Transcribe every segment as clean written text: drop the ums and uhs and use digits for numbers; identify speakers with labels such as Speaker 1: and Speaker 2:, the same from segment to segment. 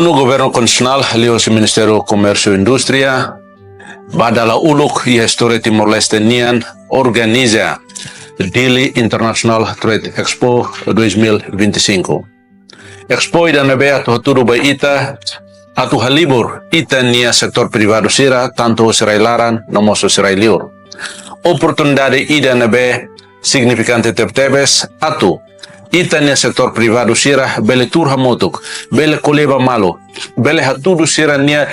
Speaker 1: Nono Governo Konstitusional lios Ministerio Comercio Industria badala uluk ia história Timor-Leste nian organiza Dili International Trade Expo 2025. Expo ida nebe atu haturu ba ita atu halibur ita nia sektor privado sira tanto sirai laran nomoso sirai liur. Oportunidade ida nebe significante tebes atu ita nia sektor privado sira bele turha motuk, bele koleba malo, bele hatudu sira nia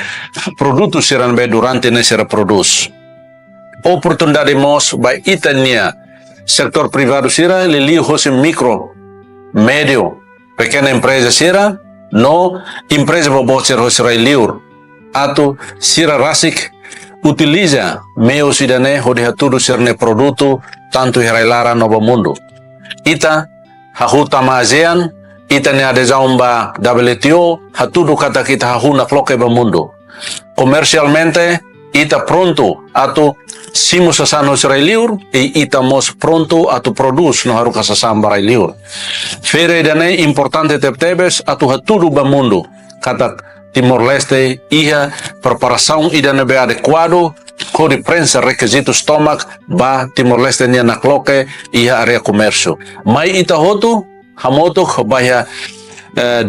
Speaker 1: produto sira nebe durante ne sira produs. Oportunidade mos ba ita nia sektor privado sira liliu hose micro, medio, pequena empresa sira, no empresa bobo sira hose liur. Atu sira rasik utiliza meo sidane hode hatudu sira ne produto tanto hirai lara nobo mundo. Ita hahuta ma ASEAN, ita ne adesão ba WTO, hatudu kata kita hahuna kloke ba mundo. Comercialmente, ita pronto atu simu sasano sirai liur, e ita mos pronto atu produs no haru kasasam barai liur. Fere dane importante tebes atu hatudu ba mundo, kata Timor-Leste ia preparação ida nebe adequado, kode prensa requisito stomak ba Timor-Leste nia nakloke ia area comércio. Mai ita hotu hamotuk bahia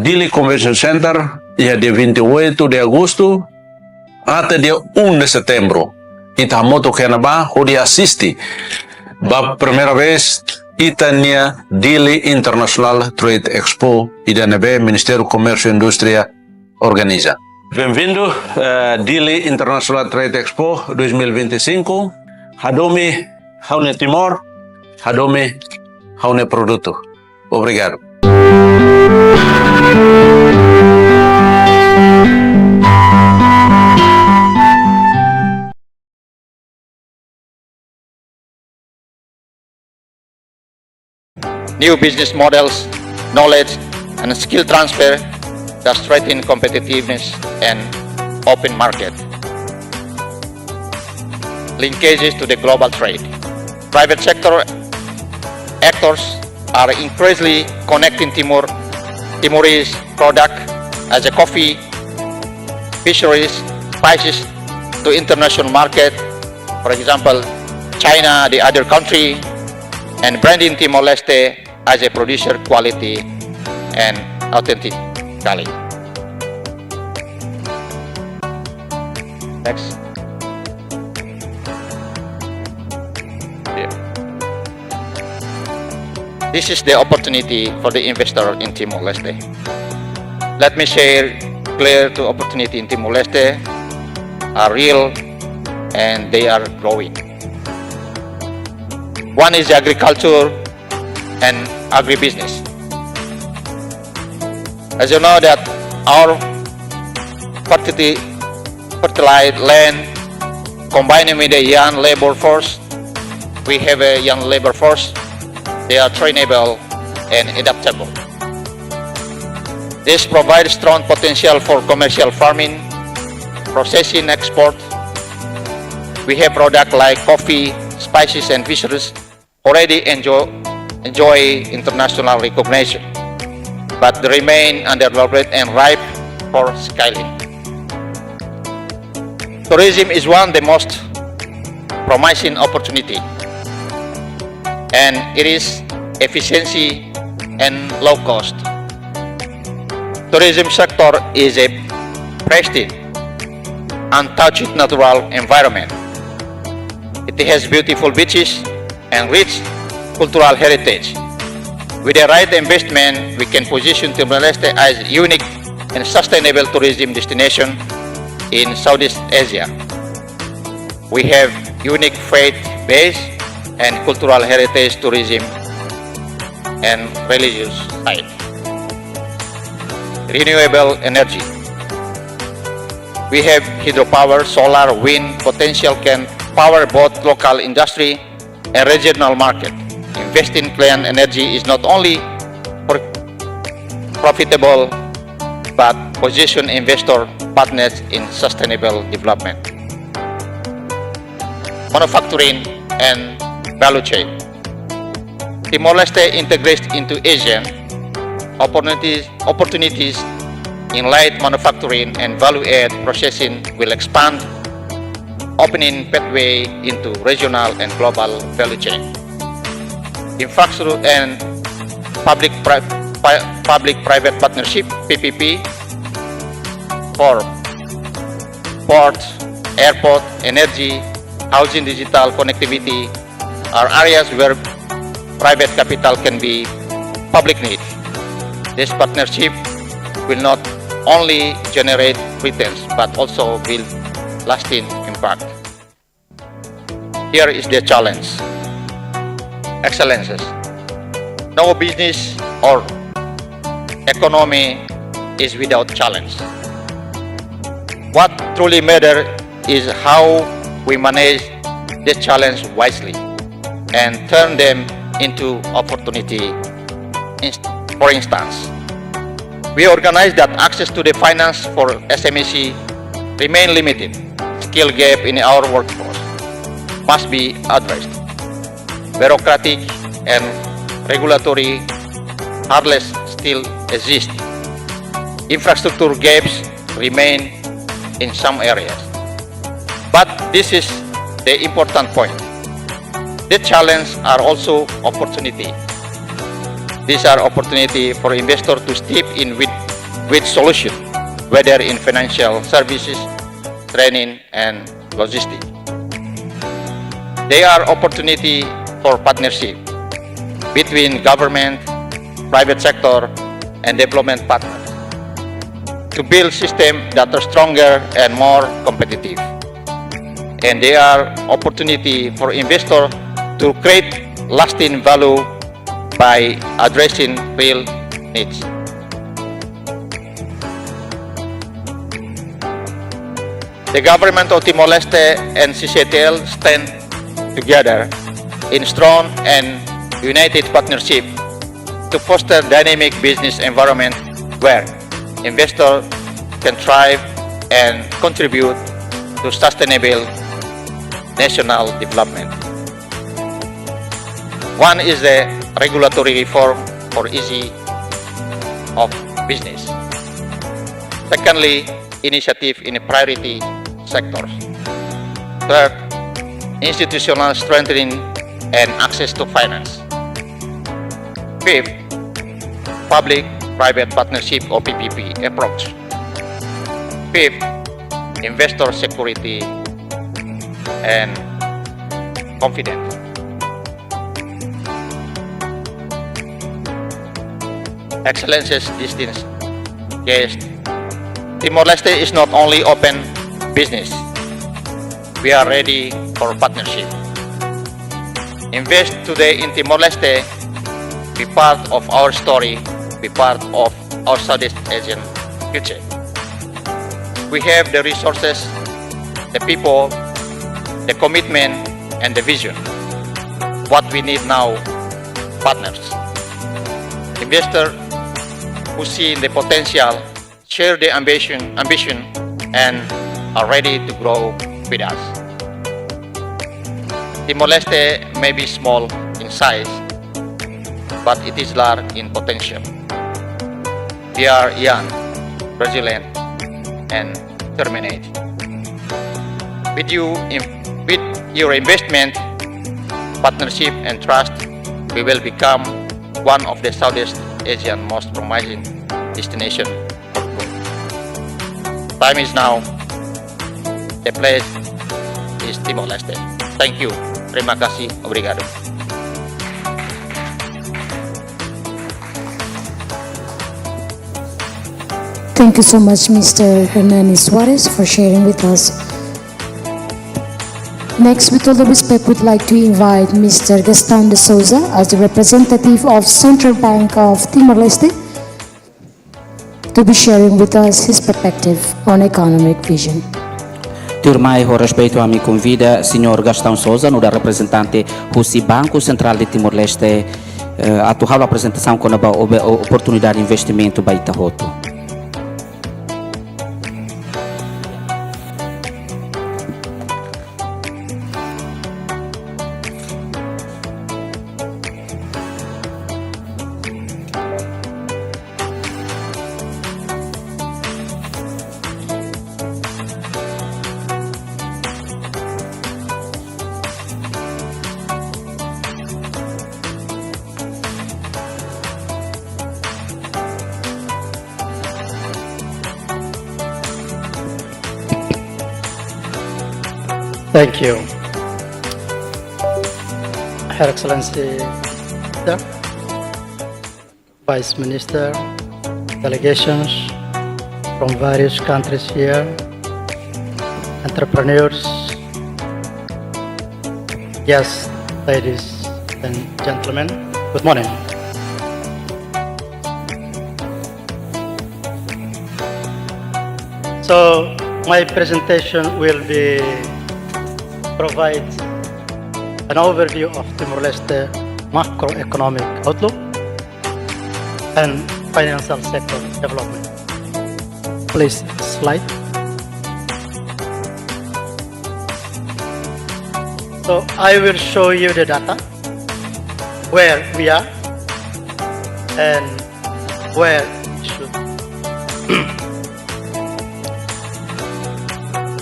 Speaker 1: Dili Convention Center ia dia 28 de agosto até dia 1 de setembro. Ita hamotuk kena ba hodi assisti ba primeira vez ita nia Dili International Trade Expo ida nebe Ministério Comércio e Indústria organiza. Bem-vindo Dili International Trade Expo 2025. Hadome haune Timor, hadome haune produto. Obrigado.
Speaker 2: New business models, knowledge, and skill transfer that strengthen competitiveness and open market. Linkages to the global trade. Private sector actors are increasingly connecting Timorese product as a coffee, fisheries, spices to international market, for example, China, the other country, and branding Timor-Leste as a producer quality and authentic. Next. Yeah. This is the opportunity for the investor in Timor-Leste. Let me share clear to opportunity in Timor-Leste are real and they are growing. One is agriculture and agribusiness. As you know that our fertilized land combining with a young labor force, we have a young labor force, they are trainable and adaptable. This provides strong potential for commercial farming, processing, export. We have products like coffee, spices and fisheries already enjoy international recognition, but they remain underdeveloped and ripe for scaling. Tourism is one of the most promising opportunity, and it is efficiency and low cost. Tourism sector is a pristine, untouched natural environment. It has beautiful beaches and rich cultural heritage. With the right investment, we can position Timor-Leste as a unique and sustainable tourism destination in Southeast Asia. We have unique faith-based and cultural heritage tourism and religious site. Renewable energy. We have hydropower, solar, wind potential can power both local industry and regional market. Investing in clean energy is not only profitable but position investor partners in sustainable development. Manufacturing and value chain. Timor-Leste integrates into Asian opportunities in light manufacturing and value-add processing will expand, opening pathway into regional and global value chain. Infrastructure and public-private partnership (PPP) for ports, airport, energy, housing, digital connectivity are areas where private capital can be public need. This partnership will not only generate returns but also build lasting impact. Here is the challenge. Excellences. No business or economy is without challenge. What truly matters is how we manage this challenge wisely and turn them into opportunity. For instance, we recognize that access to the finance for SMEC remain limited. Skill gap in our workforce must be addressed. Bureaucratic and regulatory hurdles still exist. Infrastructure gaps remain in some areas. But this is the important point. The challenges are also opportunity. These are opportunity for investors to step in with solution, whether in financial services, training, and logistics. They are opportunity for partnership between government, private sector, and development partners to build systems that are stronger and more competitive. And they are opportunity for investors to create lasting value by addressing real needs. The government of Timor-Leste and CCTL stand together in strong and united partnership to foster dynamic business environment where investors can thrive and contribute to sustainable national development. One is the regulatory reform for ease of business. Secondly, initiative in priority sectors. Third, institutional strengthening and access to finance. Fifth, public-private partnership or PPP approach. Fifth, investor security and confidence. Excellences, distinguished guests, Timor-Leste is not only open business. We are ready for partnership. Invest today in Timor-Leste, be part of our story, be part of our Southeast Asian future. We have the resources, the people, the commitment, and the vision. What we need now, partners. Investors who see the potential, share the ambition, and are ready to grow with us. Timor-Leste may be small in size, but it is large in potential. We are young, resilient, and determined. With your investment, partnership, and trust, we will become one of the Southeast Asian most promising destinations for growth. Time is now. The place is Timor-Leste. Thank you. Terima kasih. Obrigado.
Speaker 3: Thank you so much, Mr. Hernandez Suarez, for sharing with us. Next, with all the respect, we'd like to invite Mr. Gaston de Souza as the representative of Central Bank of Timor-Leste to be sharing with us his perspective on economic vision.
Speaker 4: Turmai ho respeito a mi convida signor Gaston Souza, no da representante do Banco Central de Timor-Leste, a tua apresentação com a oportunidade de investimento para Itahoto.
Speaker 5: Thank you. Her Excellency, Sir, Vice Minister, delegations from various countries here, entrepreneurs, guests, ladies and gentlemen, good morning. So my presentation will provide an overview of Timor-Leste macroeconomic outlook and financial sector development. Please, slide. So I will show you the data, where we are and where we should.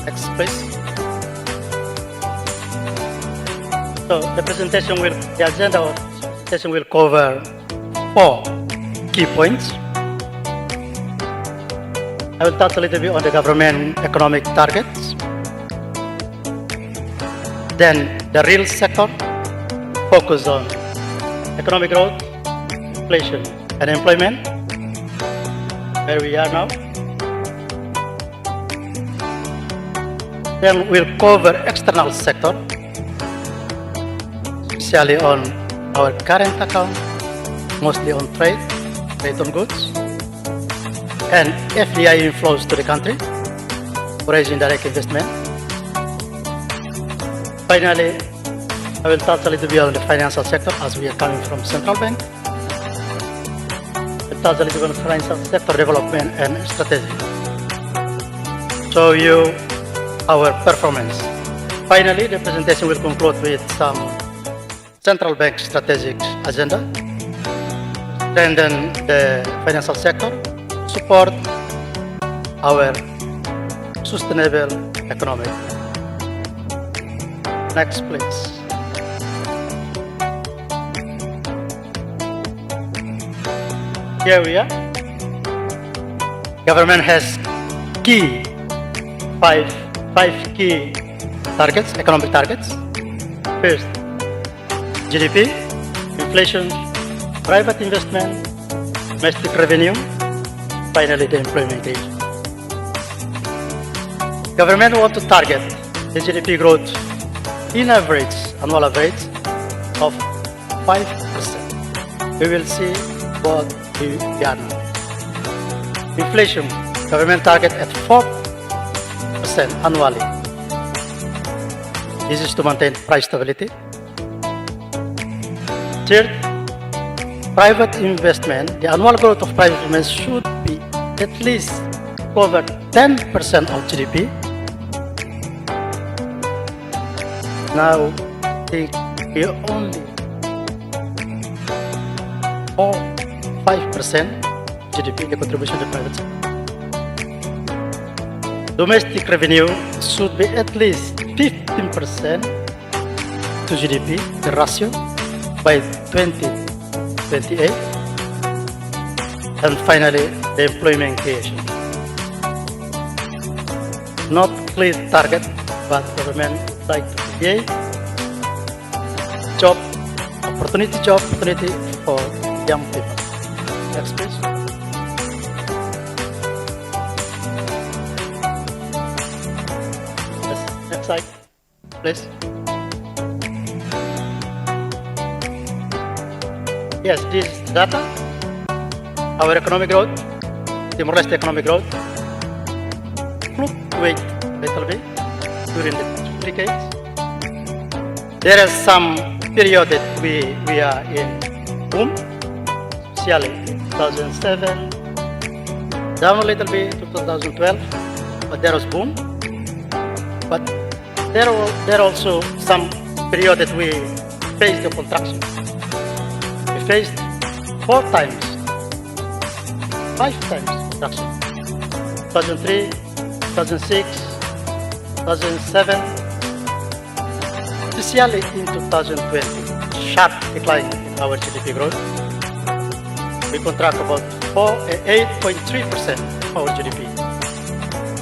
Speaker 5: Next, please. So the agenda of the presentation will cover 4 key points. I will touch a little bit on the government economic targets. Then the real sector, focus on economic growth, inflation, and employment, where we are now. Then we'll cover external sector, especially on our current account, mostly on trade on goods, and FDI inflows to the country, raising direct investment. Finally, I will touch a little bit on the financial sector as we are coming from central bank. We'll touch a little bit on financial sector development and strategy. Show you our performance. Finally, the presentation will conclude with some central bank strategic agenda, strengthen the financial sector, support our sustainable economic. Next, please. Here we are. Government has five key targets, economic targets. First, GDP, inflation, private investment, domestic revenue, finally the employment creation. Government want to target the GDP growth in average, annual average of 5%. We will see what we are now. Inflation, government target at 4% annually. This is to maintain price stability. Third, private investment, the annual growth of private investment should be at least over 10% of GDP. Now, we only 5% GDP, the contribution to the private sector. Domestic revenue should be at least 15% to GDP, the ratio, by 2028. And finally, the employment creation. Not clear target, but government like to create job opportunity for young people. Next, please. Next slide, please. Yes, this is data. Our economic growth, Timor-Leste economic growth, fluctuate a little bit during the 2 decades. There is some period that we are in boom, especially 2007, down a little bit to 2012, but there was boom. But there are also some period that we faced the contraction. We faced 5 times contraction. 2003, 2006, 2007, especially in 2020, sharp decline in our GDP growth. We contract about 8.3% of our GDP.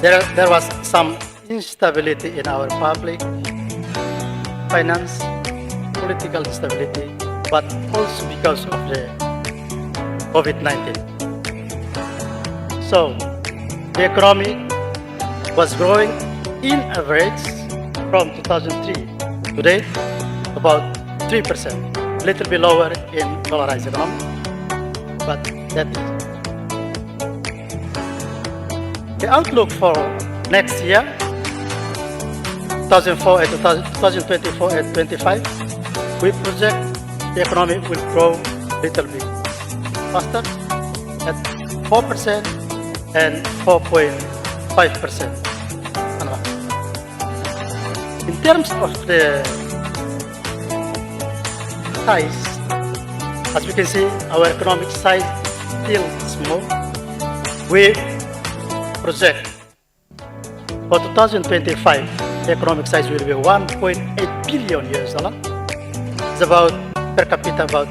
Speaker 5: There was some instability in our public finance, political instability, but also because of the COVID-19. So the economy was growing in average from 2003 to date about 3%, a little bit lower in dollarized economy, but that is. The outlook for next year, 2024 and 25, we project the economy will grow a little bit faster at 4% and 4.5% annual. In terms of the size, as we can see, our economic size is still small. We project for 2025, the economic size will be 1.8 billion US dollar. It's about per capita about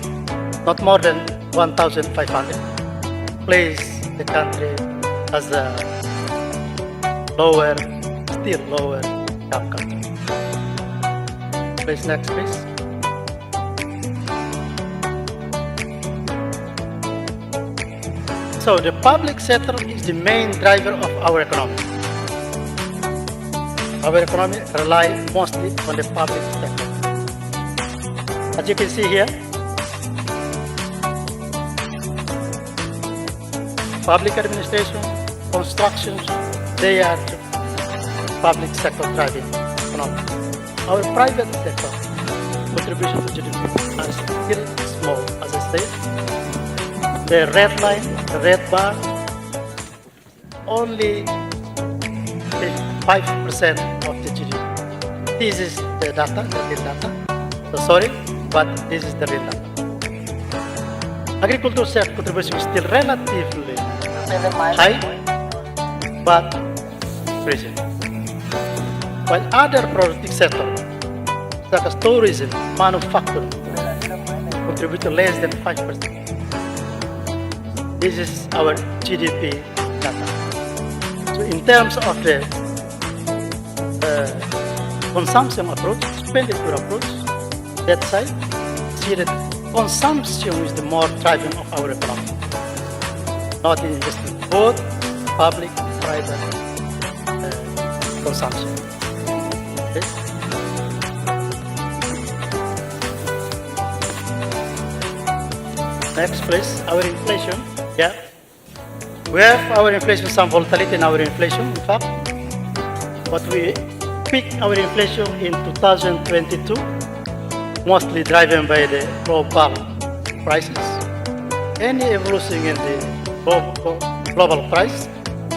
Speaker 5: not more than 1,500. Place the country as a still lower income country. Please next, please. So the public sector is the main driver of our economy. Our economy relies mostly on the public sector. As you can see here, public administration, construction, they are the public sector driving economy. Our private sector contribution to GDP is still small, as I said. The red line, the red bar, only 5% of the GDP. This is the data, the real data. So sorry, but this is the real data. Agriculture sector contribution is still relatively high, but present. While other productive sectors, such as tourism, manufacturing, contribute to less than 5%. This is our GDP data. So in terms of the consumption approach, expenditure approach, that side, see that consumption is the more driving of our economy. Not in investment, both public and private consumption. Okay? Next, please, our inflation. Yeah, we have our inflation, some volatility in our inflation, in fact, but we peaked our inflation in 2022, mostly driven by the global prices. Any evolution in the global price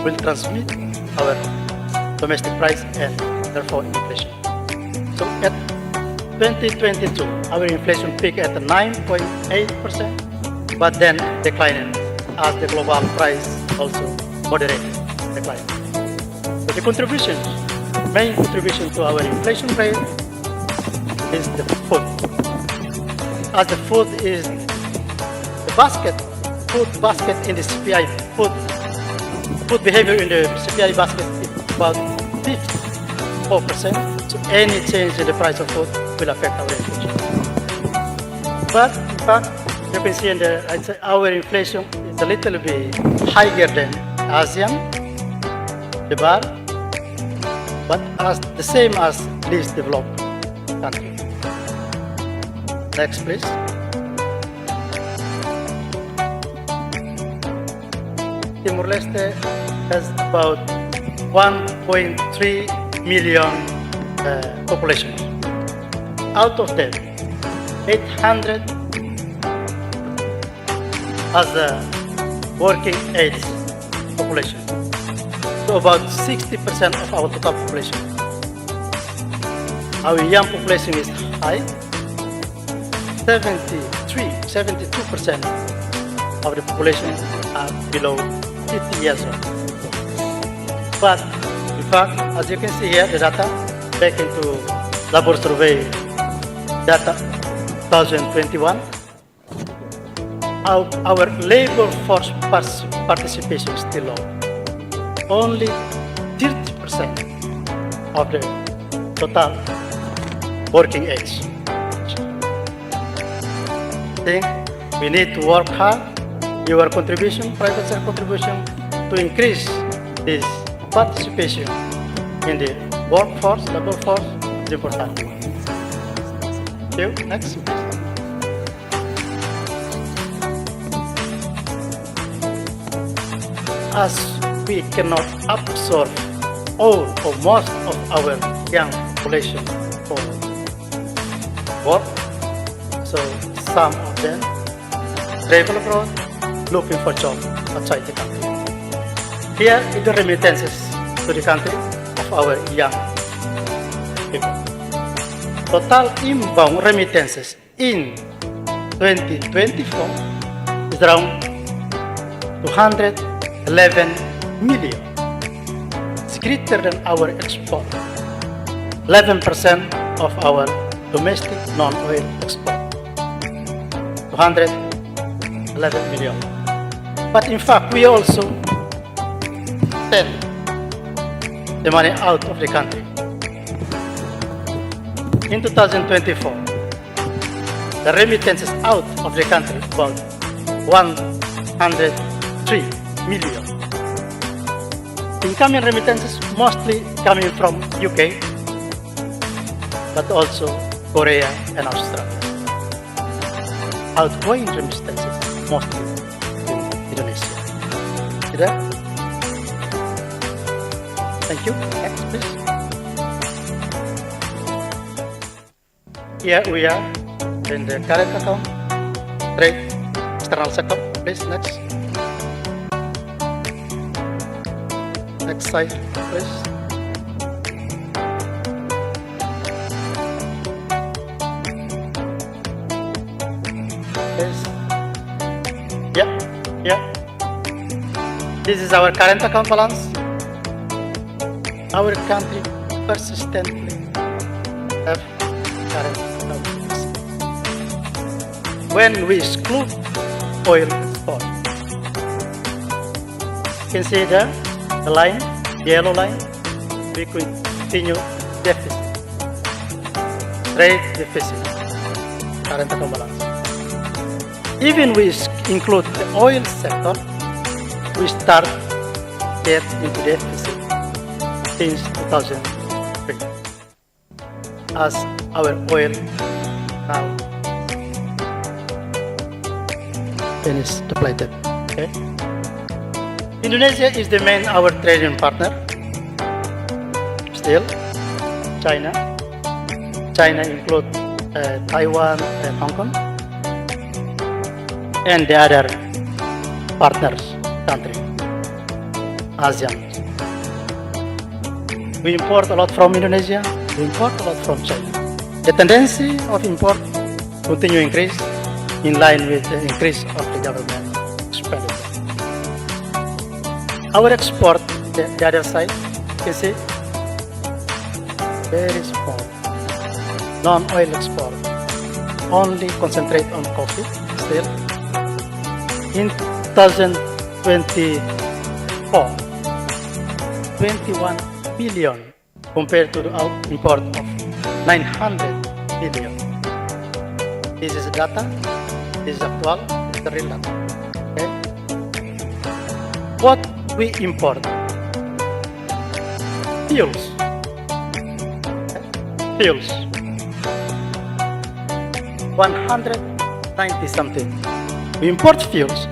Speaker 5: will transmit our domestic price and therefore inflation. So at 2022, our inflation peaked at 9.8%, but then declining as the global price also moderated decline. So the main contribution to our inflation rate is the food. As the food is the food basket in the CPI, food behavior in the CPI basket is about 54%. So any change in the price of food will affect our inflation. But in fact, you can see in the right side, our inflation is a little bit higher than ASEAN, the bar, but as the same as least developed country. Next, please. Timor-Leste has about 1.3 million population. Out of them, 800 as a working age population. So about 60% of our total population. Our young population is high. 72% of the population are below 50 years old. But in fact, as you can see here, the data back into labor survey data 2021, our labor force participation is still low. Only 30% of the total working age. I think we need to work hard, your contribution, private sector contribution, to increase this participation in the workforce, labor force is important. Thank you. Next, please. As we cannot absorb all or most of our young population for work, so some of them travel abroad looking for jobs outside the country. Here is the remittances to the country of our young people. Total inbound remittances in 2024 is around 211 million. It's greater than our export. 11% of our domestic non-oil export. 211 million. But in fact, we also send the money out of the country. In 2024, the remittances out of the country about 103 million. Incoming remittances mostly coming from UK, but also Korea and Australia. Outgoing remittances mostly in Indonesia. See that? Thank you. Next, please. Here we are in the current account, trade, external sector. Please, next. Next slide, please. Please. Yeah. This is our current account balance. Our country persistently have current account balance. When we exclude oil export, you can see there the line, yellow line, we continue deficit, trade deficit, current account balance. Even we include the oil sector, we start get into deficit since 2003, as our oil now is depleted. Okay. Indonesia is the main our trading partner. Still, China. China include Taiwan and Hong Kong, and the other partners country, ASEAN. We import a lot from Indonesia. We import a lot from China. The tendency of import continue increase in line with the increase of the government expenditure. Our export, the other side, you see, very small. Non-oil export, only concentrate on coffee still. In 2024, 21 billion compared to the import of 900 billion. This is data, this is actual, this is the real data. Okay? What we import? Fuels. Okay? Fuels. 190 something. We import fuels.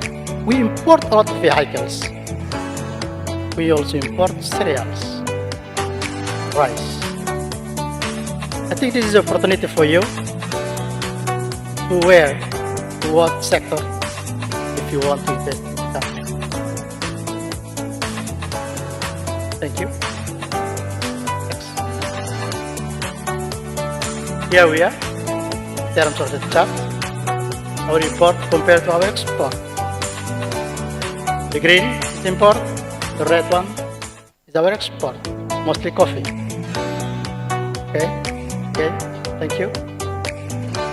Speaker 5: We import a lot of vehicles. We also import cereals, rice. I think this is an opportunity for you to what sector if you want to invest in the country. Thank you. Next. Here we are, in terms of the chart, our import compared to our export. The green is import, the red one is our export, mostly coffee. Okay, thank you.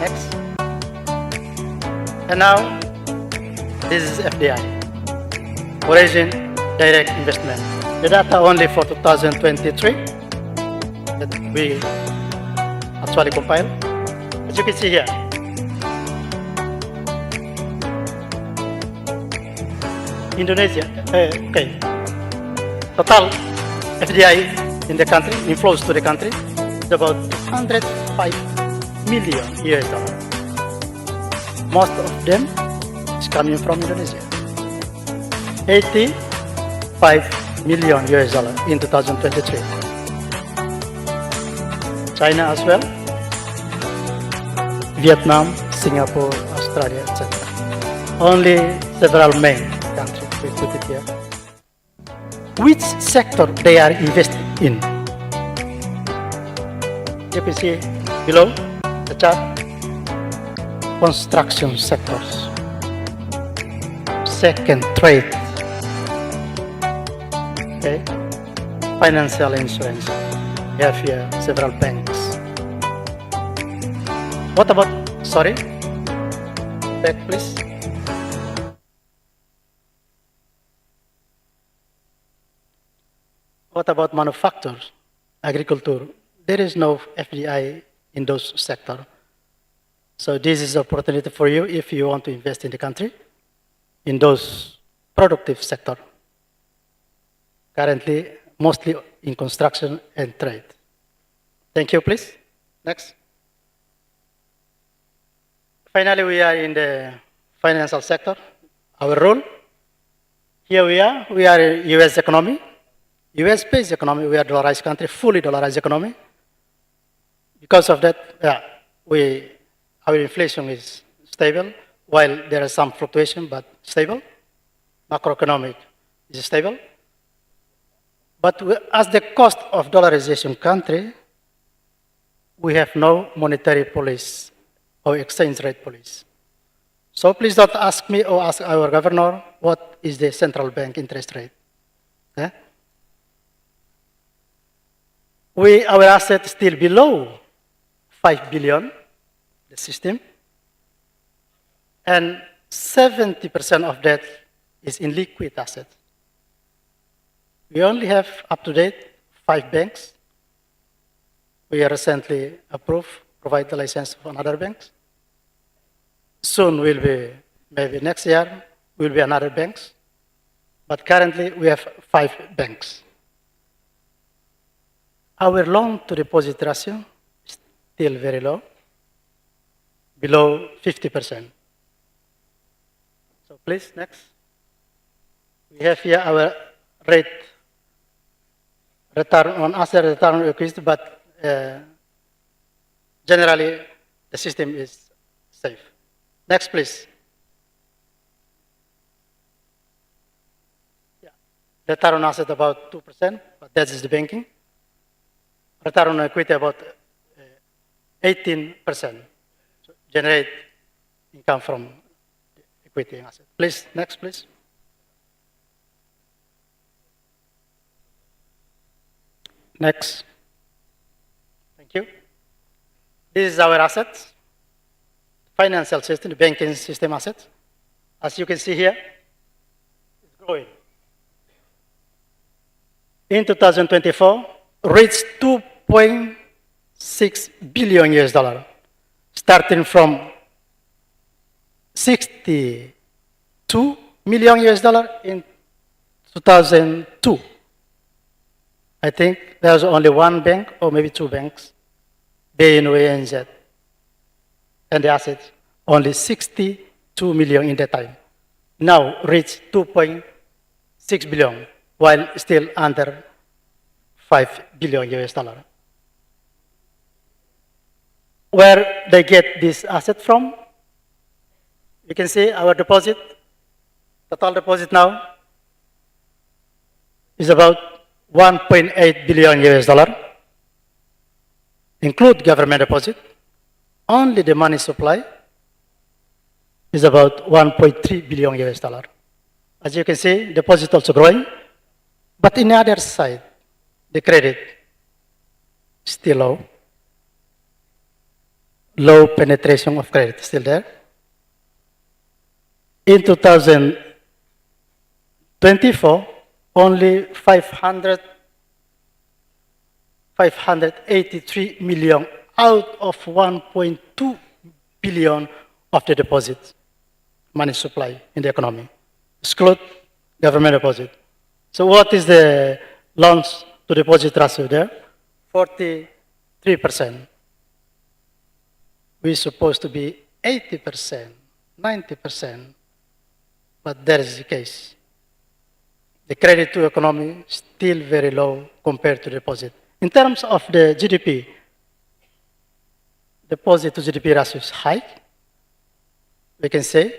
Speaker 5: Next. And now, this is FDI, Foreign Direct Investment. The data only for 2023, we actually compile. As you can see here, Indonesia, okay, total FDI in the country, inflows to the country, is about 105 million US dollars. Most of them is coming from Indonesia. 85 million US dollars in 2023. China as well, Vietnam, Singapore, Australia, etc. Only several main countries, we put it here. Which sector they are investing in? You can see below the chart, construction sectors. Second, trade. Okay. Financial insurance. We have here several banks. What about, sorry, back please. What about manufacturers, agriculture? There is no FDI in those sectors. So this is an opportunity for you if you want to invest in the country, in those productive sectors. Currently, mostly in construction and trade. Thank you, please. Next. Finally, we are in the financial sector. Our role. Here we are a US economy. US-based economy, we are a dollarized country, fully dollarized economy. Because of that, our inflation is stable, while there is some fluctuation, but stable. Macroeconomic is stable. But as the cost of dollarization country, we have no monetary policy or exchange rate policy. So please don't ask me or ask our governor what is the central bank interest rate. Okay? Our assets still below 5 billion, the system, and 70% of that is in liquid assets. We only have up-to-date 5 banks. We are recently approved, provide the license for another banks. Soon will be, maybe next year, will be another banks. But currently we have 5 banks. Our loan-to-deposit ratio is still very low, below 50%. So please, next. We have here our rate, return on asset, return on equity, but generally the system is safe. Next, please. Yeah. Return on asset about 2%, but that is the banking. Return on equity about 18%. So generate income from equity and asset. Please, next, please. Next. Thank you. This is our assets. Financial system, the banking system assets. As you can see here, it's growing. In 2024, reached 2.6 billion US dollar, starting from 62 million US dollar in 2002. I think there was only one bank or maybe 2 banks, BNY and Z. And the assets only 62 million in that time. Now reach 2.6 billion, while still under 5 billion US dollar. Where they get this asset from? You can see our deposit, total deposit now is about 1.8 billion US dollar, include government deposit. Only the money supply is about 1.3 billion US dollar. As you can see, deposit also growing, but in the other side, the credit is still low. Low penetration of credit still there. In 2024, only 500 583 million out of 1.2 billion of the deposit money supply in the economy. Exclude government deposit. So what is the loans to deposit ratio there? 43%. We're supposed to be 80%, 90%, but that is the case. The credit to economy is still very low compared to deposit. In terms of the GDP, deposit to GDP ratio is high. We can say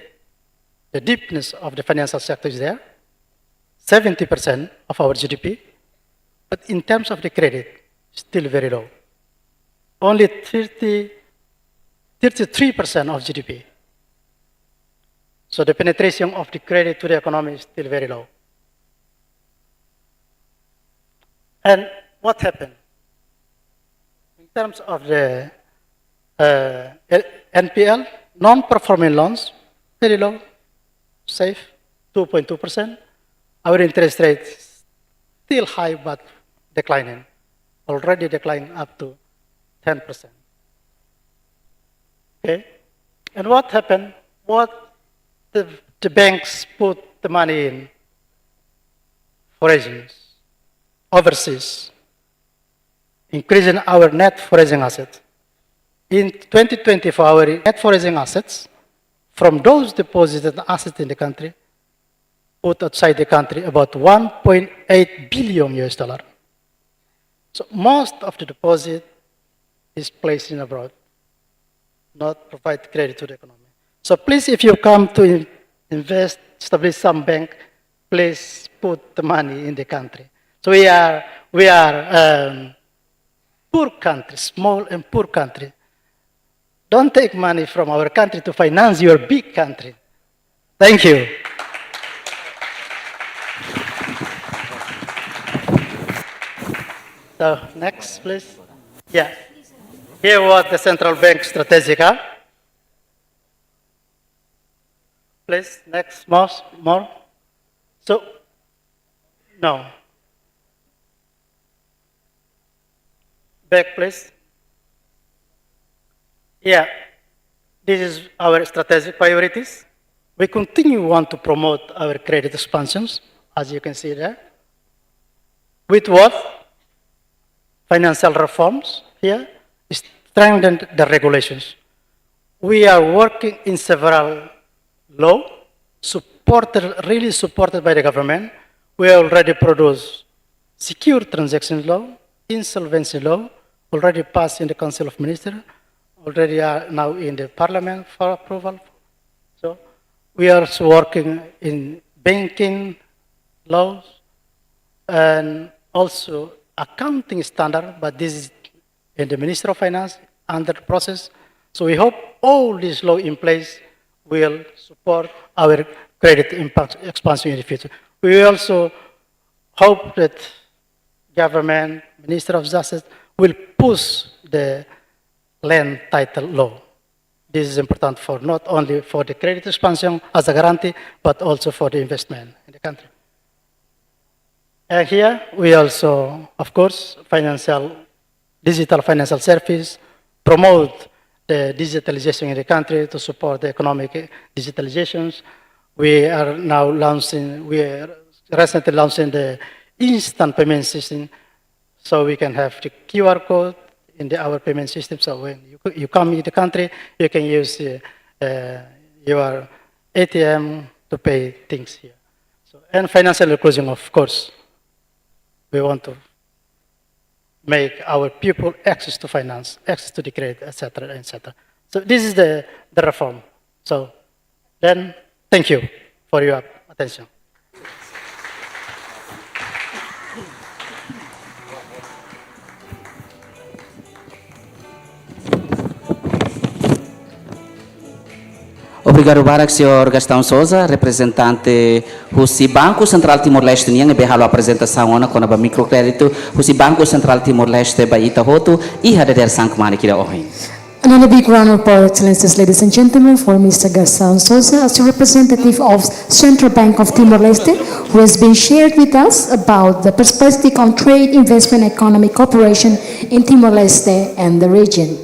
Speaker 5: the deepness of the financial sector is there, 70% of our GDP, but in terms of the credit, still very low. Only 33% of GDP. So the penetration of the credit to the economy is still very low. And what happened? In terms of the NPL, non-performing loans, very low, safe, 2.2%. Our interest rate is still high but declining, already declining up to 10%. Okay? And what happened? What the banks put the money in? Foreign, overseas, increasing our net foreign assets. In 2024, our net foreign assets from those deposited assets in the country put outside the country about 1.8 billion US dollar. So most of the deposit is placed in abroad, not provide credit to the economy. So please, if you come to invest, establish some bank, please put the money in the country. So we are poor country, small and poor country. Don't take money from our country to finance your big country. Thank you. So next, please. Yeah. Here was the central bank strategic. Please, next, more. So, no. Back, please. Yeah, this is our strategic priorities. We want to promote our credit expansions, as you can see there. With what? Financial reforms here, strengthen the regulations. We are working in several laws, really supported by the government. We already produced secure transaction law, insolvency law, already passed in the Council of Ministers, already are now in the Parliament for approval. So we are also working in banking laws and also accounting standard, but this is in the Ministry of Finance under the process. So we hope all these laws in place will support our credit impact expansion in the future. We also hope that government, Minister of Justice, will push the land title law. This is important for not only for the credit expansion as a guarantee, but also for the investment in the country. And here we also, of course, digital financial service, promote the digitalization in the country to support the economic digitalizations. We are recently launching the instant payment system, so we can have the QR code in our payment system. So when you come in the country, you can use your ATM to pay things here. So, and financial inclusion, of course. We want to make our people access to finance, access to the credit, etc., etc. So this is the reform. So then, thank you for your attention.
Speaker 4: Obrigado, Sr. Gastão Souza, representante do Banco Central Timor-Leste, e a apresentação com o microcrédito, o Banco Central Timor-Leste, Baita Hoto, e a Sankamani Kira Ohin.
Speaker 3: Another big round of applause, Excellencies, ladies and gentlemen, for Mr. Gastão Souza as the representative of Central Bank of Timor-Leste, who has been shared with us about the perspective on trade, investment, and economic cooperation in Timor-Leste and the region.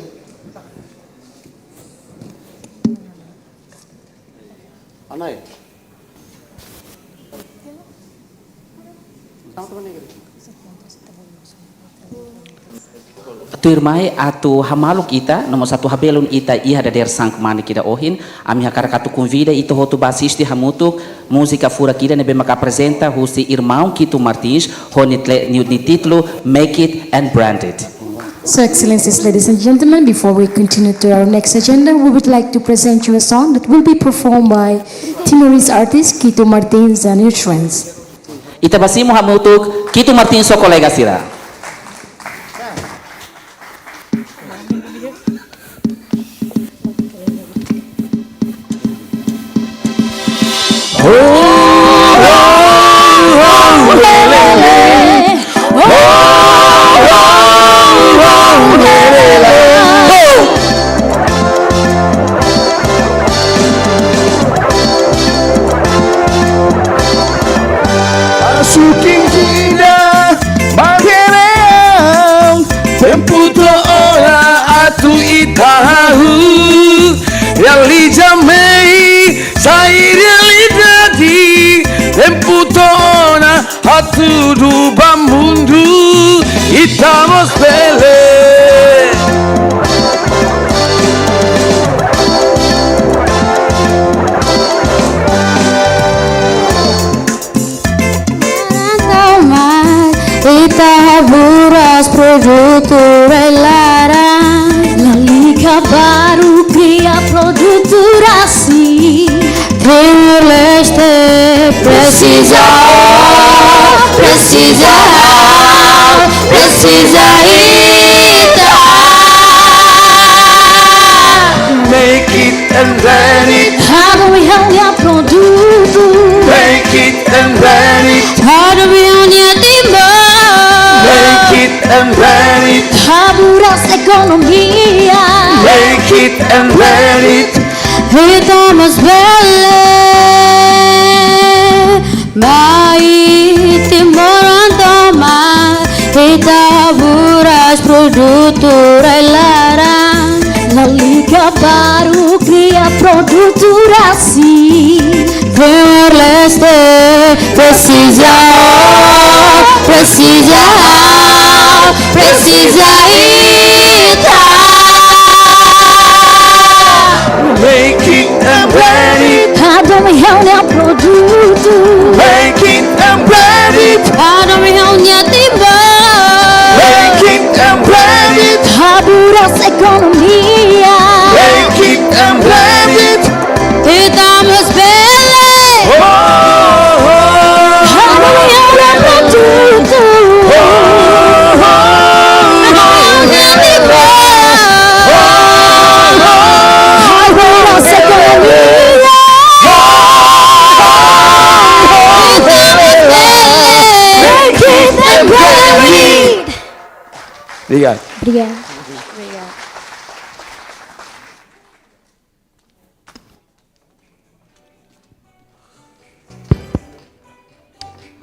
Speaker 4: Tu irmai atu hamaluk ita, nomor satu habelun ita iha dader sang mani kita ohin, ami hakara katu convida ito hotu basisti hamutuk, música fura kida nebe maka apresenta husi irmão Quito Martins, ni título Make It and Brand It.
Speaker 3: So, Excellencies, ladies and gentlemen, before we continue to our next agenda, we would like to present you a song that will be performed by Timorese artist Quito Martins and his friends.
Speaker 4: Ita basimu hamutuk, Quito Martins so kolega sira.
Speaker 6: Tudo ba mundo estamos feliz.
Speaker 7: Itaburas produtora lara, Lalica baru cria produtora assim. Timor-Leste precisa ita.
Speaker 6: Make it and brand it.
Speaker 7: How we hanya produto.
Speaker 6: Make it and brand it.
Speaker 7: How we hanya timba.
Speaker 6: Make it and brand it.
Speaker 7: Haburas economia.
Speaker 6: Make it and brand it.
Speaker 7: Estamos belle. Mai timorando mar. Itaburas produtora lara. Lalica baru cria produtora assim. Timor-Leste precisa ita.
Speaker 6: Make it and brand it.
Speaker 7: Cada milhão produto.
Speaker 6: Make it and brand it.
Speaker 7: Cada milhão timba.
Speaker 6: Make it and brand it.
Speaker 7: Haburas economia.
Speaker 6: Make it and brand it.
Speaker 7: Estamos belle. Cada milhão produto. Haburas economia. Make it and brand it.
Speaker 6: Obrigado.
Speaker 7: Obrigada.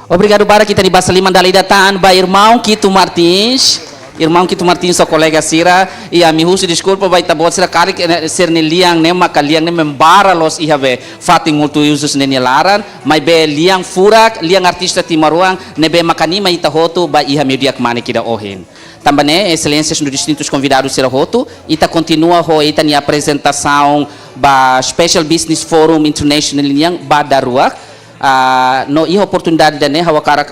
Speaker 4: Obrigado para kita di basa lima dali dataan ba irmão Quito Martins. Irmão Quito Martins so kolega sira e a mi husi desculpa vai tabot sira kari ser ni liang ne makaliang ne membara los ihabe fating multu usus ne laran mai be liang furak liang artista timaruang ne be makani mai tahoto ba iha media kmane kida ohin. Também, excelências nos distintos convidados será roto, ita continua ho ita ni apresentação ba Special Business Forum International yang ba daruak no iha oportunidade dane hawakarak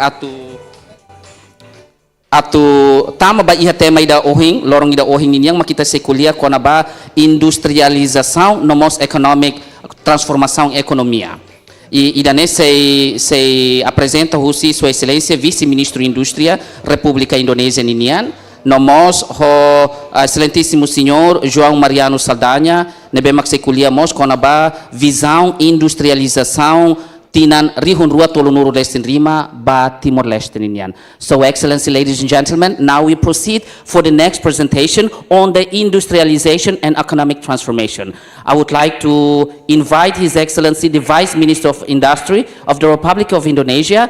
Speaker 4: atu tama ba iha tema ida ohing lorong ida ohing yang makita sekuliah kona ba industrialização nomos economic transformação economia. E daí se apresenta Husi, Sua Excelência, Vice-Ministro de Indústria, República Indonésia Ninian, nós, o excelentíssimo senhor João Mariano Saldanha, nebemos que colhemos com a visão industrialização tinan rihun rua tolonuro lestin rima ba Timor-Leste ninian. So Excellency, ladies and gentlemen, now we proceed for the next presentation on the industrialization and economic transformation. I would like to invite His Excellency, the Vice Minister of Industry of the Republic of Indonesia,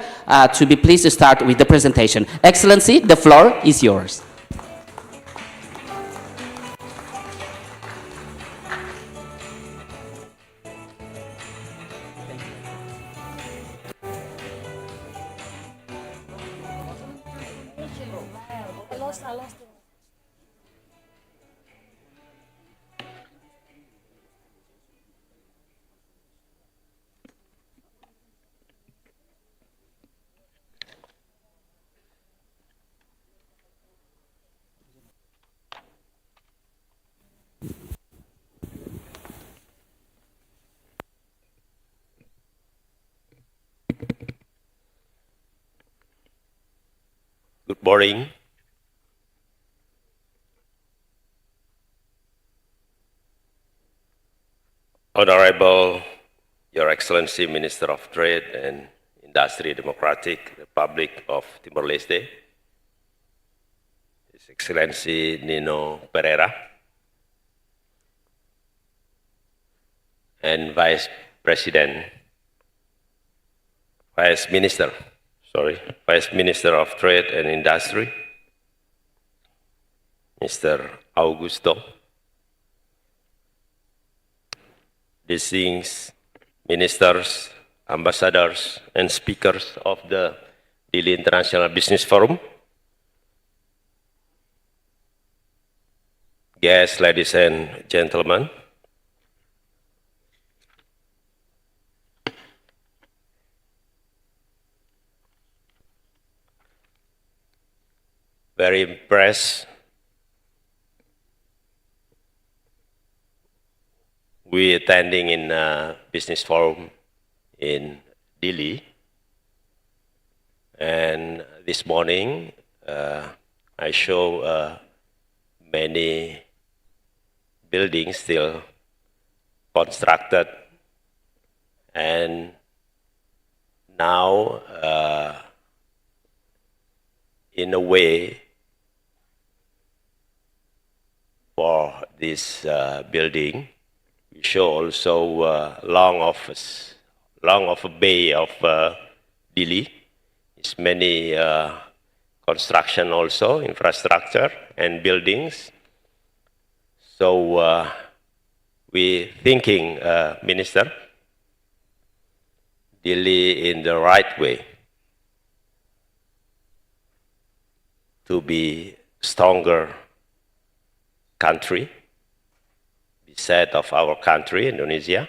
Speaker 4: to be pleased to start with the presentation. Excellency, the floor is yours.
Speaker 8: Good morning. Honorable Your Excellency Minister of Trade and Industry, Democratic Republic of Timor-Leste, His Excellency Nino Pereira, and Vice Minister of Trade and Industry, Mr. Augusto, distinguished ministers, ambassadors, and speakers of the Dili International Business Forum, guests, ladies and gentlemen, very impressed we attending in a business forum in Dili, and this morning I show many buildings still constructed, and now in a way for this building, we show also long of a bay of Dili. It's many construction also, infrastructure and buildings. So we thinking, Minister, Dili in the right way to be stronger country, beside of our country, Indonesia,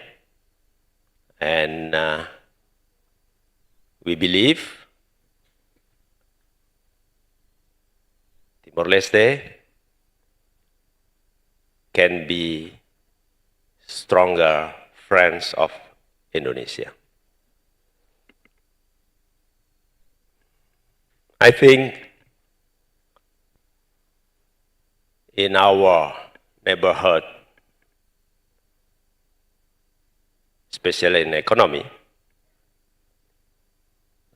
Speaker 8: and we believe Timor-Leste can be stronger friends of Indonesia. I think in our neighborhood, especially in economy,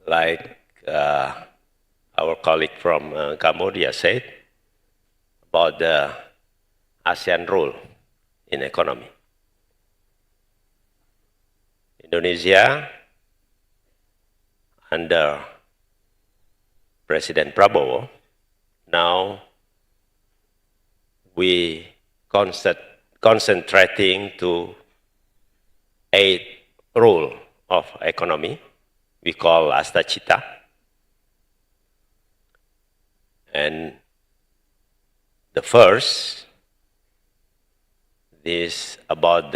Speaker 8: like our colleague from Cambodia said about the ASEAN role in economy. Indonesia, under President Prabowo, now we concentrating to 8 rule of economy we call Astacita, and the first is about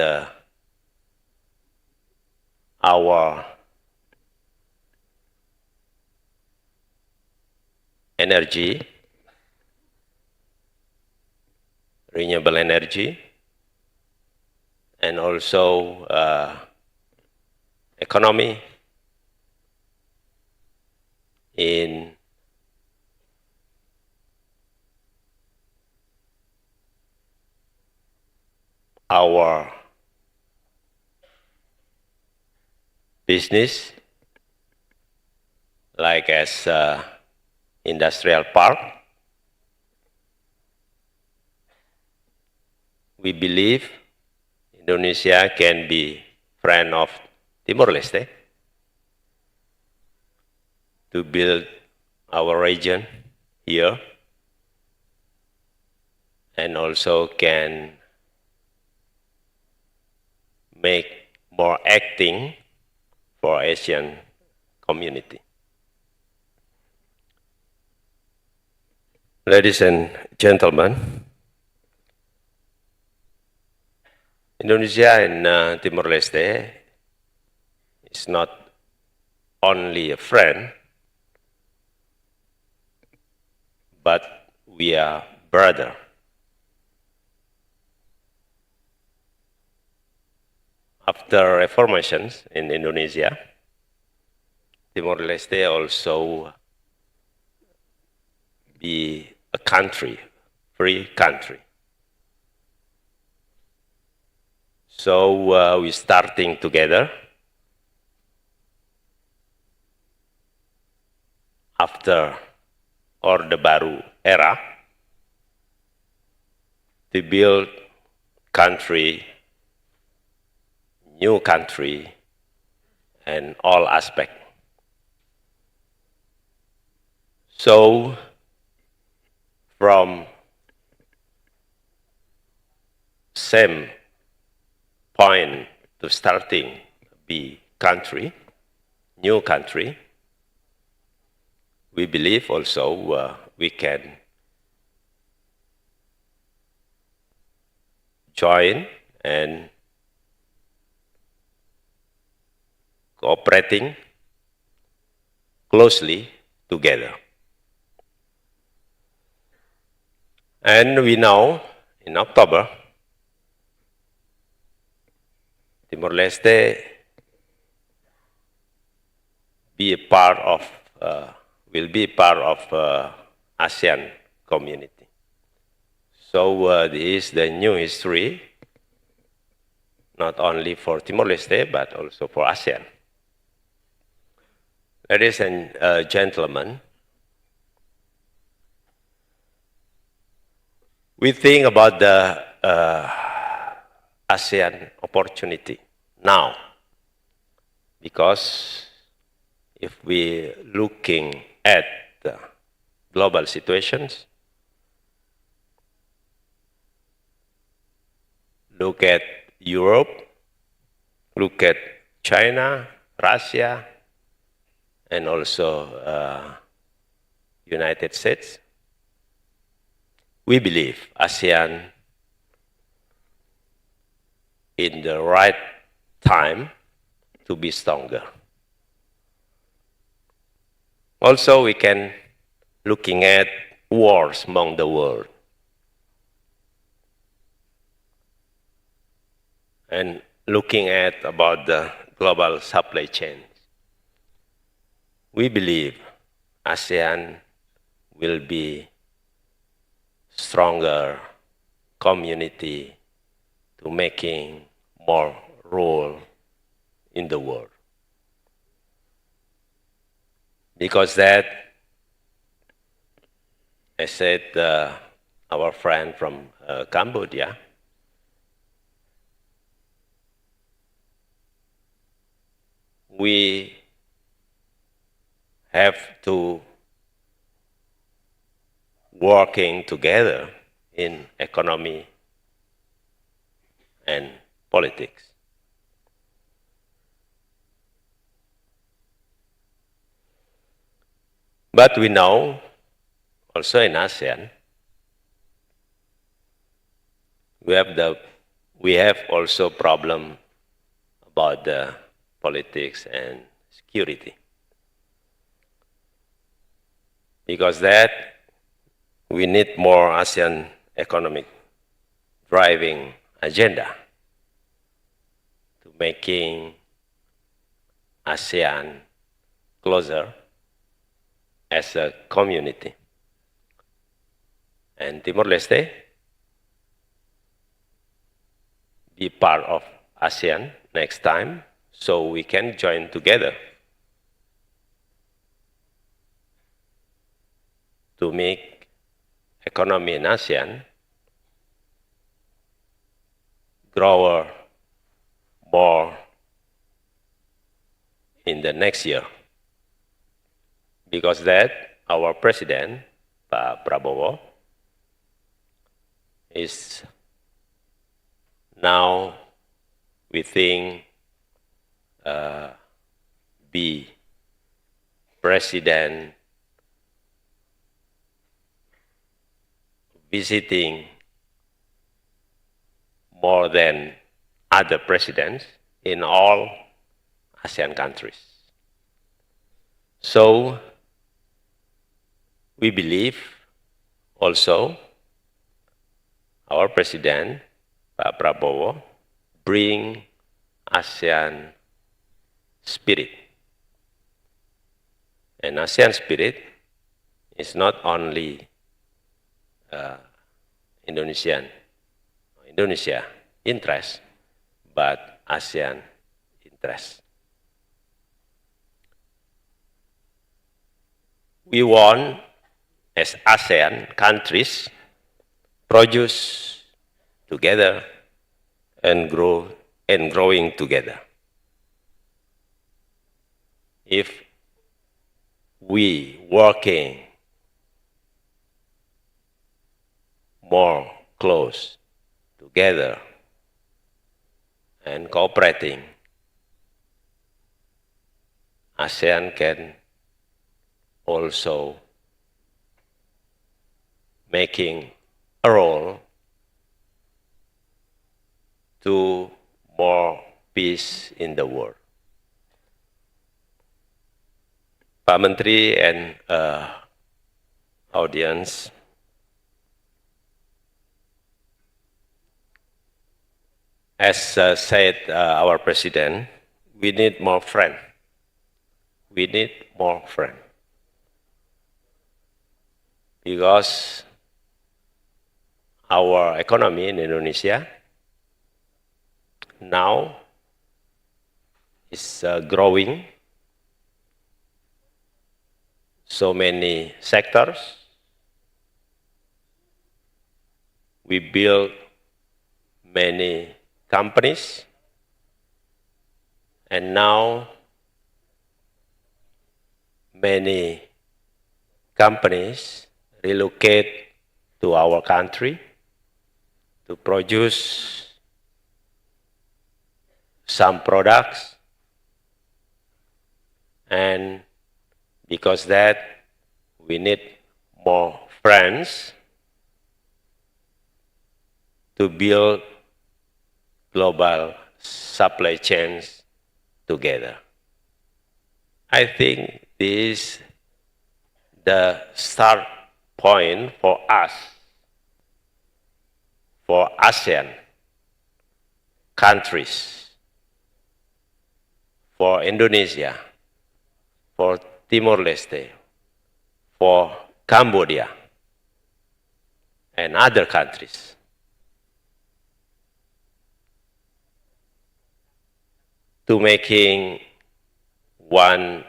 Speaker 8: our energy, renewable energy, and also economy in our business like as industrial park. We believe Indonesia can be friend of Timor-Leste to build our region here, and also can make more acting for Asian community. Ladies and gentlemen, Indonesia and Timor-Leste is not only a friend, but we are brother. After reformations in Indonesia, Timor-Leste also be a country, free country. So we're starting together after Orde Baru era to build country, new country, and all aspects. So from same point to starting be country, new country, we believe also we can join and cooperating closely together. And we know in October, Timor-Leste will be part of ASEAN community. So this is the new history, not only for Timor-Leste, but also for ASEAN. Ladies and gentlemen, we think about the ASEAN opportunity now, because if we looking at the global situations, look at Europe, look at China, Russia, and also United States, we believe ASEAN in the right time to be stronger. Also, we can looking at wars among the world and looking at about the global supply chain. We believe ASEAN will be stronger community to making more role in the world. Because that, I said, our friend from Cambodia, we have to working together in economy and politics. But we know also in ASEAN, we have also problem about the politics and security. Because that, we need more ASEAN economic driving agenda to making ASEAN closer as a community. And Timor-Leste be part of ASEAN next time, so we can join together to make economy in ASEAN grow more in the next year. Because that, our president, Pak Prabowo, is now, we think, be president visiting more than other presidents in all ASEAN countries. So we believe also our president, Pak Prabowo, bring ASEAN spirit. And ASEAN spirit is not only Indonesia interest, but ASEAN interest. We want, as ASEAN countries, produce together and growing together. If we working more close together and cooperating, ASEAN can also making a role to more peace in the world. Pak Menteri and audience, as said our president, we need more friends. We need more friends. Because our economy in Indonesia now is growing. So many sectors. We build many companies, and now many companies relocate to our country to produce some products, and because that we need more friends to build global supply chains together. I think this is the start point for us, for ASEAN countries, for Indonesia, for Timor-Leste, for Cambodia, and other countries. To making one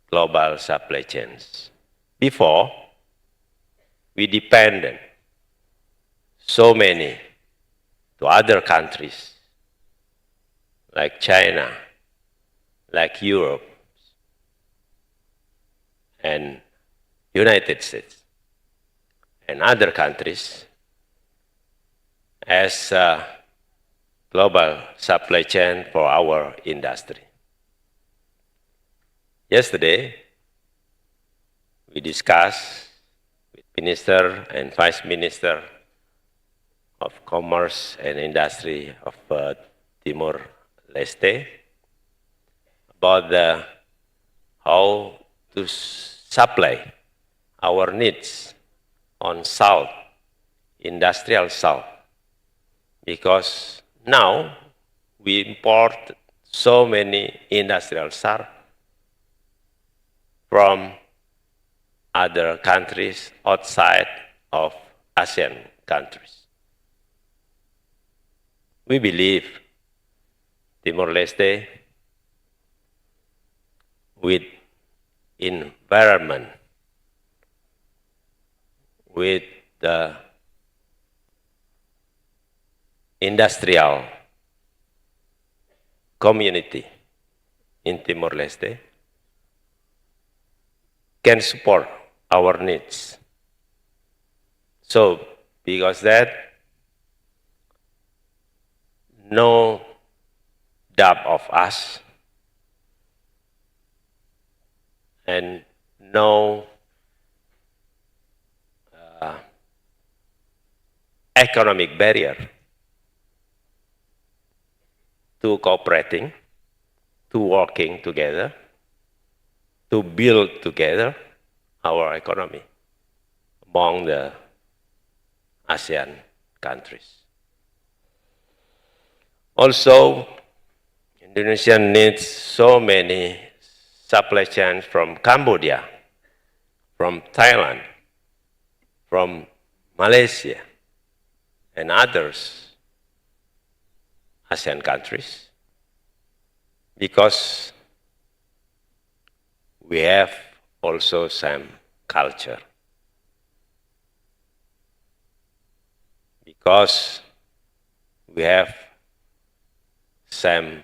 Speaker 8: global supply chains. Before, we depended so many to other countries, like China, like Europe, and United States, and other countries as a global supply chain for our industry. Yesterday, we discussed with Minister and Vice Minister of Commerce and Industry of Timor-Leste about how to supply our needs on salt, industrial salt, because now we import so many industrial salt from other countries outside of ASEAN countries. We believe Timor-Leste with environment with the industrial community in Timor-Leste can support our needs. So, because that, no doubt of us and no economic barrier to cooperating, to working together, to build together our economy among the ASEAN countries. Also, Indonesia needs so many supply chains from Cambodia, from Thailand, from Malaysia, and others ASEAN countries, because we have also some culture. Because we have some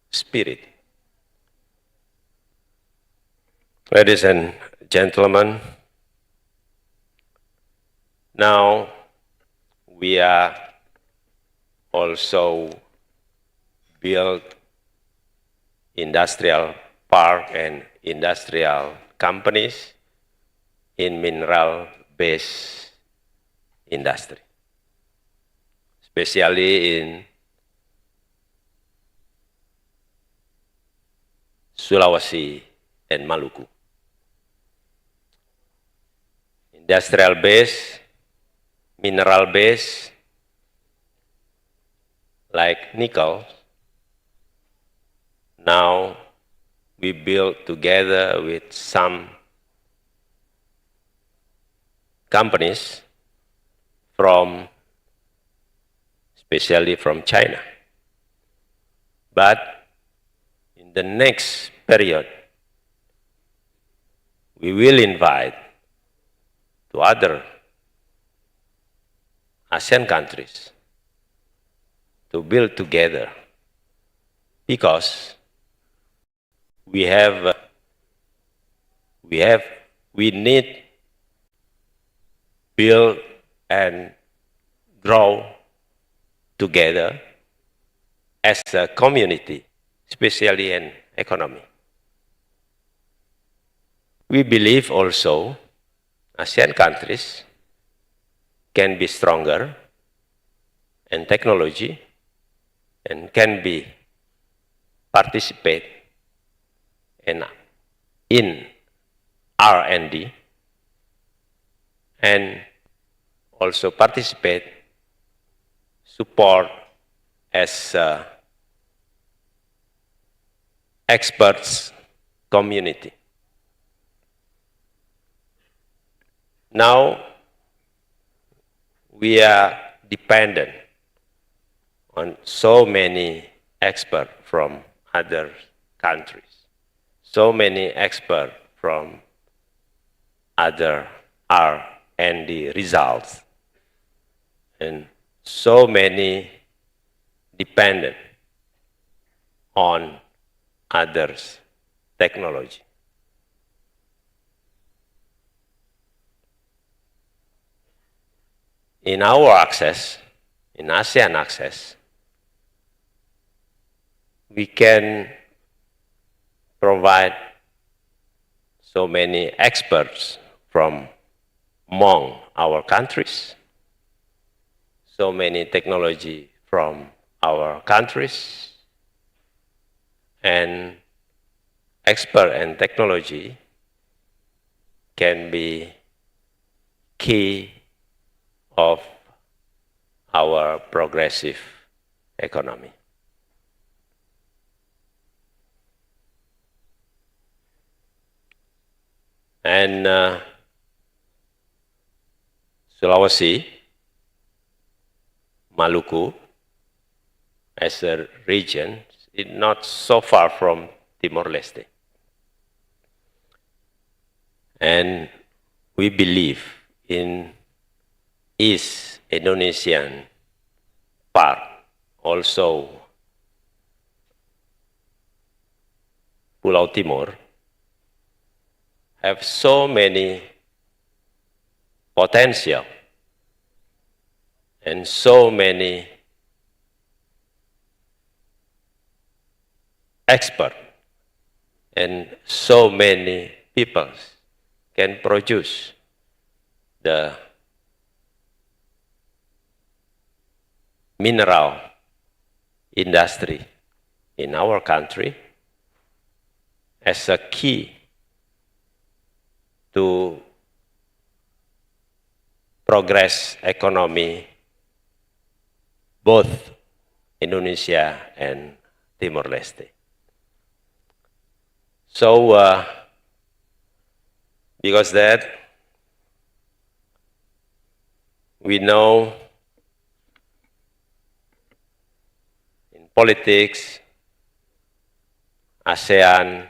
Speaker 8: spirit. Ladies and gentlemen, now we are also build industrial park and industrial companies in mineral-based industry, especially in Sulawesi and Maluku. Industrial-based, mineral-based, like nickel. Now we build together with some companies from, especially from China. But in the next period, we will invite to other ASEAN countries to build together, because we need build and grow together as a community, especially in economy. We believe also ASEAN countries can be stronger in technology and can be participate in R&D and also participate, support as experts community. Now we are dependent on so many experts from other countries, so many experts from other R&D results, and so many dependent on others' technology. In our access, in ASEAN access, we can provide so many experts from among our countries, so many technology from our countries, and expert and technology can be key of our progressive economy. And Sulawesi, Maluku, as a region, is not so far from Timor-Leste. And we believe in East Indonesian part, also Pulau Timur, have so many potential and so many experts and so many people can produce the mineral industry in our country as a key to progress economy both Indonesia and Timor-Leste. So, because that, we know in politics, ASEAN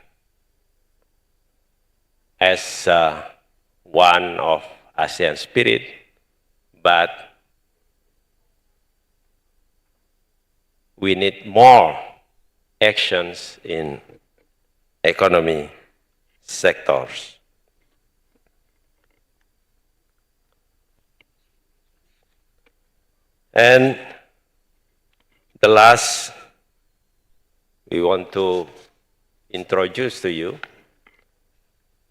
Speaker 8: as one of ASEAN spirit, but we need more actions in economy sectors. And the last, we want to introduce to you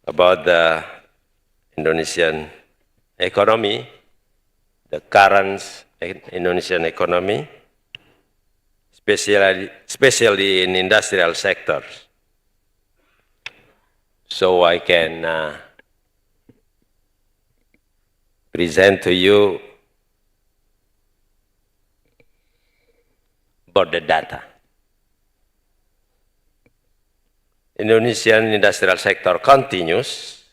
Speaker 8: about the Indonesian economy, the current Indonesian economy, especially in industrial sectors. So I can present to you about the data. Indonesian industrial sector continues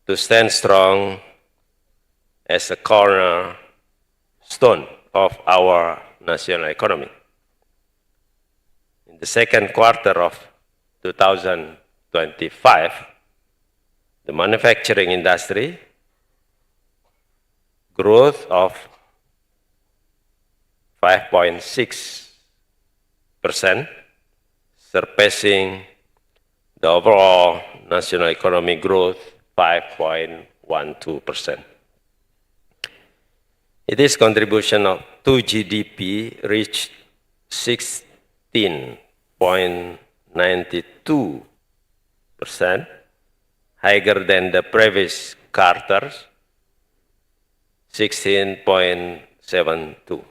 Speaker 8: to stand strong as a cornerstone of our national economy. In the second quarter of 2025, the manufacturing industry growth of 5.6%, surpassing the overall national economy growth 5.12%. Its contribution to GDP reached 16.92%, higher than the previous quarters, 16.72%.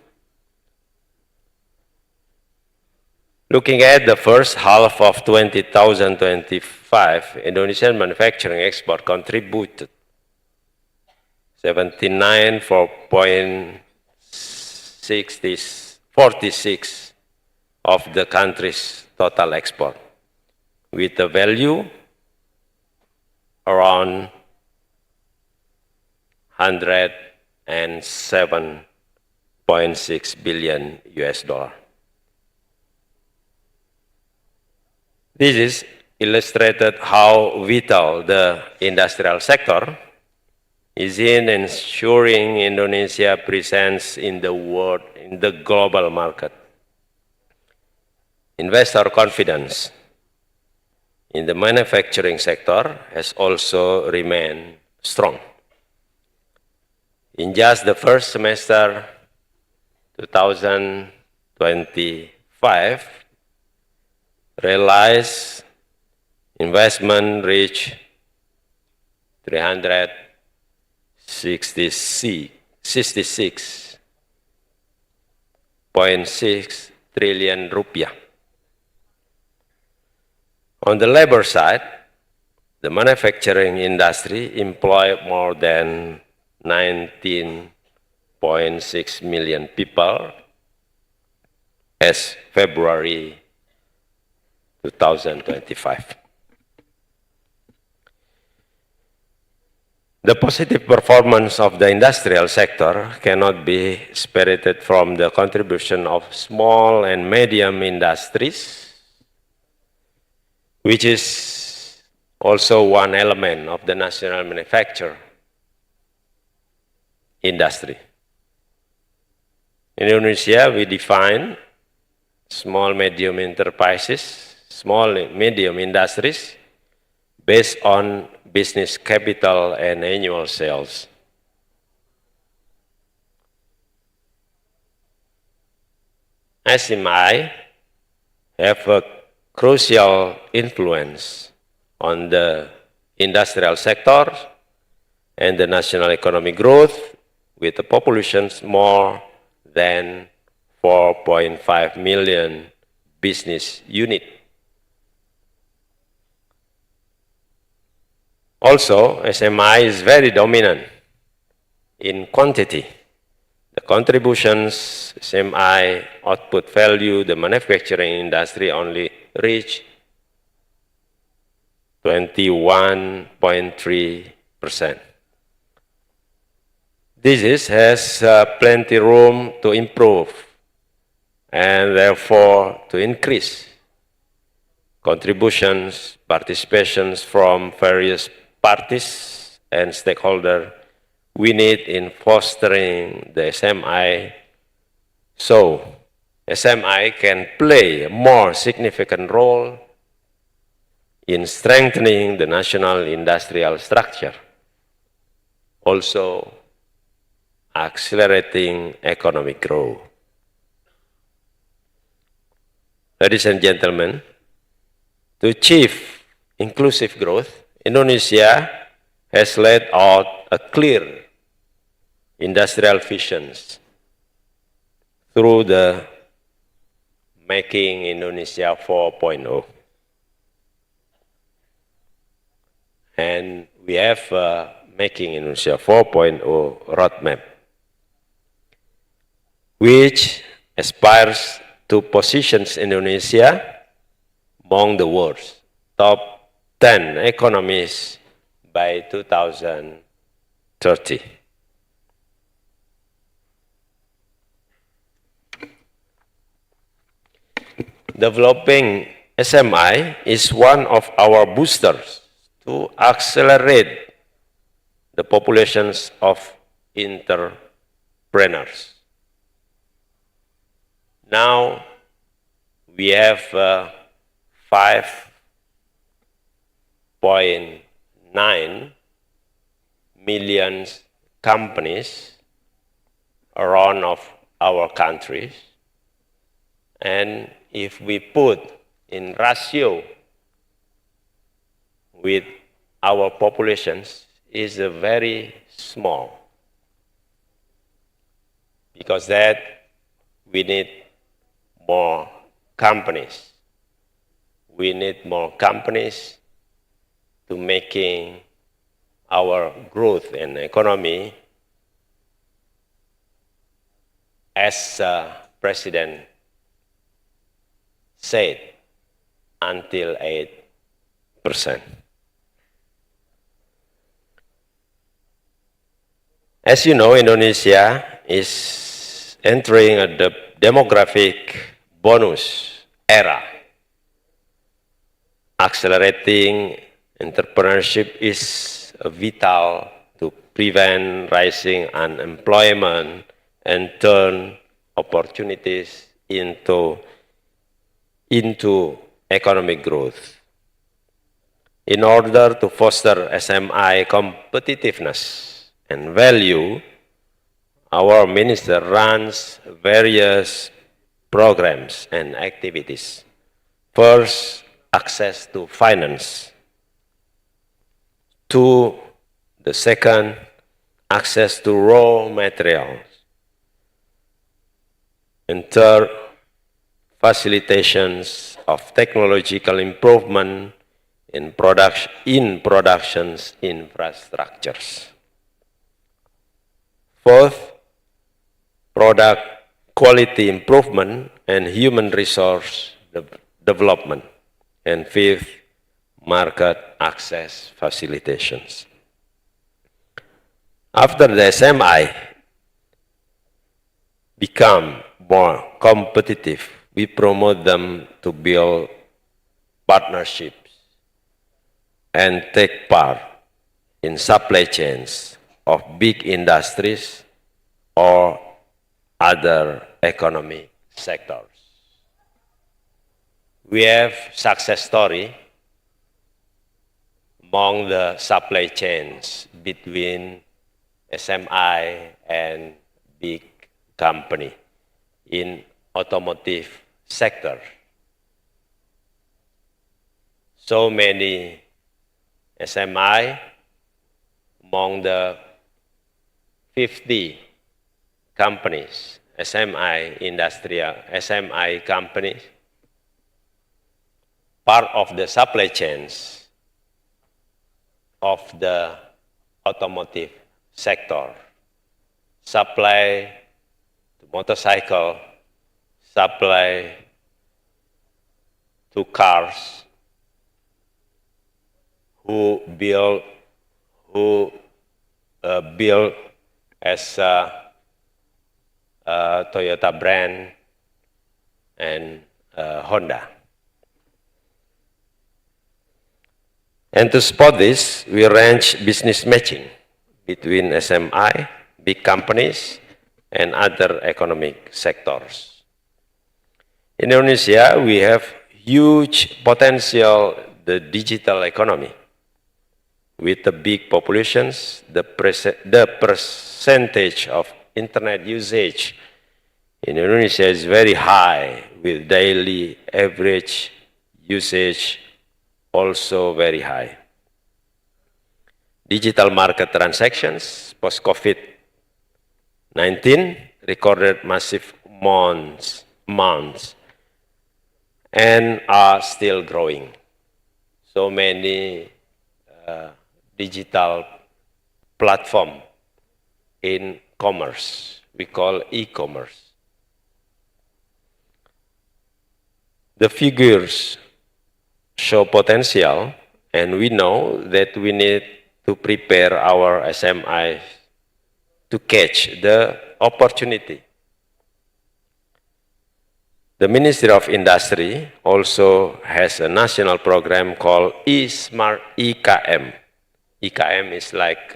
Speaker 8: Looking at the first half of 2025, Indonesian manufacturing export contributed 79.46% of the country's total export, with a value around $107.6 billion. This is illustrated how vital the industrial sector is in ensuring Indonesia presence in the world, in the global market. Investor confidence in the manufacturing sector has also remained strong. In just the first semester 2025, realized investment reached 366.6 trillion rupiah. On the labor side, the manufacturing industry employed more than 19.6 million people as February 2025. The positive performance of the industrial sector cannot be separated from the contribution of small and medium industries, which is also one element of the national manufacture. industry. In Indonesia, we define small medium enterprises, small medium industries based on business capital and annual sales. SMI have a crucial influence on the industrial sector and the national economic growth, with the populations more than 4.5 million business units. Also, SMI is very dominant in quantity. The contributions SMI output value, the manufacturing industry only reach 21.3%. This has plenty room to improve and therefore to increase contributions, participations from various parties and stakeholders we need in fostering the SMI, so SMI can play a more significant role in strengthening the national industrial structure, also accelerating economic growth. Ladies and gentlemen, to achieve inclusive growth, Indonesia has laid out a clear industrial visions through the Making Indonesia 4.0. And we have a Making Indonesia 4.0 roadmap, which aspires to position Indonesia among the world's top 10 economies by 2030. Developing SMI is one of our boosters to accelerate the populations of entrepreneurs. Now we have 5.9 million companies around of our countries, and if we put in ratio with our populations, is very small, because that we need more companies. We need more companies to making our growth and economy, as President said, until 8%. As you know, Indonesia is entering a demographic bonus era. Accelerating entrepreneurship is vital to prevent rising unemployment and turn opportunities into economic growth. In order to foster SMI competitiveness and value, our minister runs various programs and activities. First, access to finance. Two, the second, access to raw materials. And third, facilitations of technological improvement in production's infrastructures. Fourth, product quality improvement and human resource development. And fifth, market access facilitations. After the SMI become more competitive, we promote them to build partnerships and take part in supply chains of big industries or other economic sectors. We have success story among the supply chains between SMI and big company in automotive sector. So many SMI among the 50 companies, SMI companies, part of the supply chains of the automotive sector, supply to motorcycle, supply to cars, who build as Toyota brand and Honda. And to spot this, we arrange business matching between SMI, big companies, and other economic sectors. In Indonesia, we have huge potential, the digital economy. With the big populations, the percentage of internet usage in Indonesia is very high, with daily average usage also very high. Digital market transactions post-COVID-19 recorded massive amounts and are still growing. So many digital platform in commerce, we call e-commerce. The figures show potential, and we know that we need to prepare our SMIs to catch the opportunity. The Ministry of Industry also has a national program called eSmart IKM. IKM is like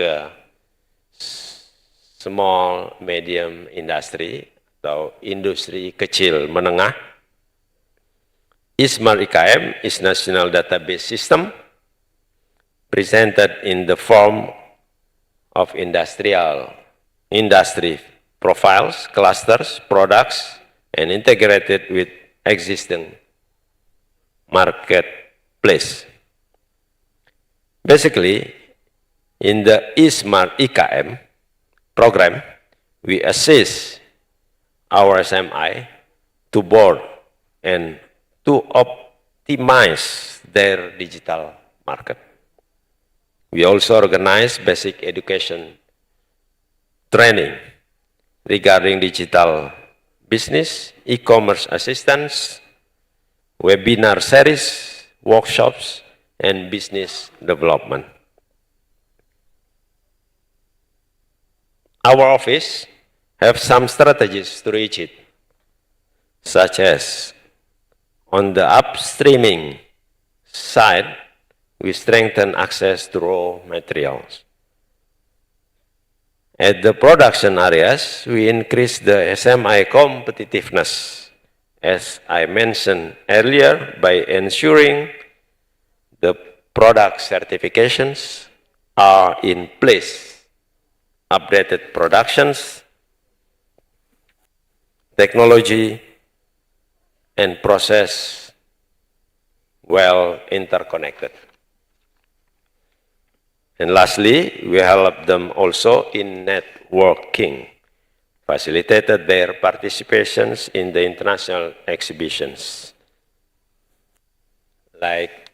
Speaker 8: small medium industry atau industri kecil menengah. eSmart IKM is national database system presented in the form of industry profiles, clusters, products, and integrated with existing marketplace. Basically, in the eSmart IKM program, we assist our SMI to board and to optimize their digital market. We also organize basic education training regarding digital business, e-commerce assistance, webinar series, workshops, and business development. Our office have some strategies to reach it, such as on the upstreaming side, we strengthen access to raw materials. At the production areas, we increase the SMI competitiveness, as I mentioned earlier, by ensuring the product certifications are in place, updated productions, technology, and process well interconnected. And lastly, we help them also in networking, facilitated their participations in the international exhibitions, like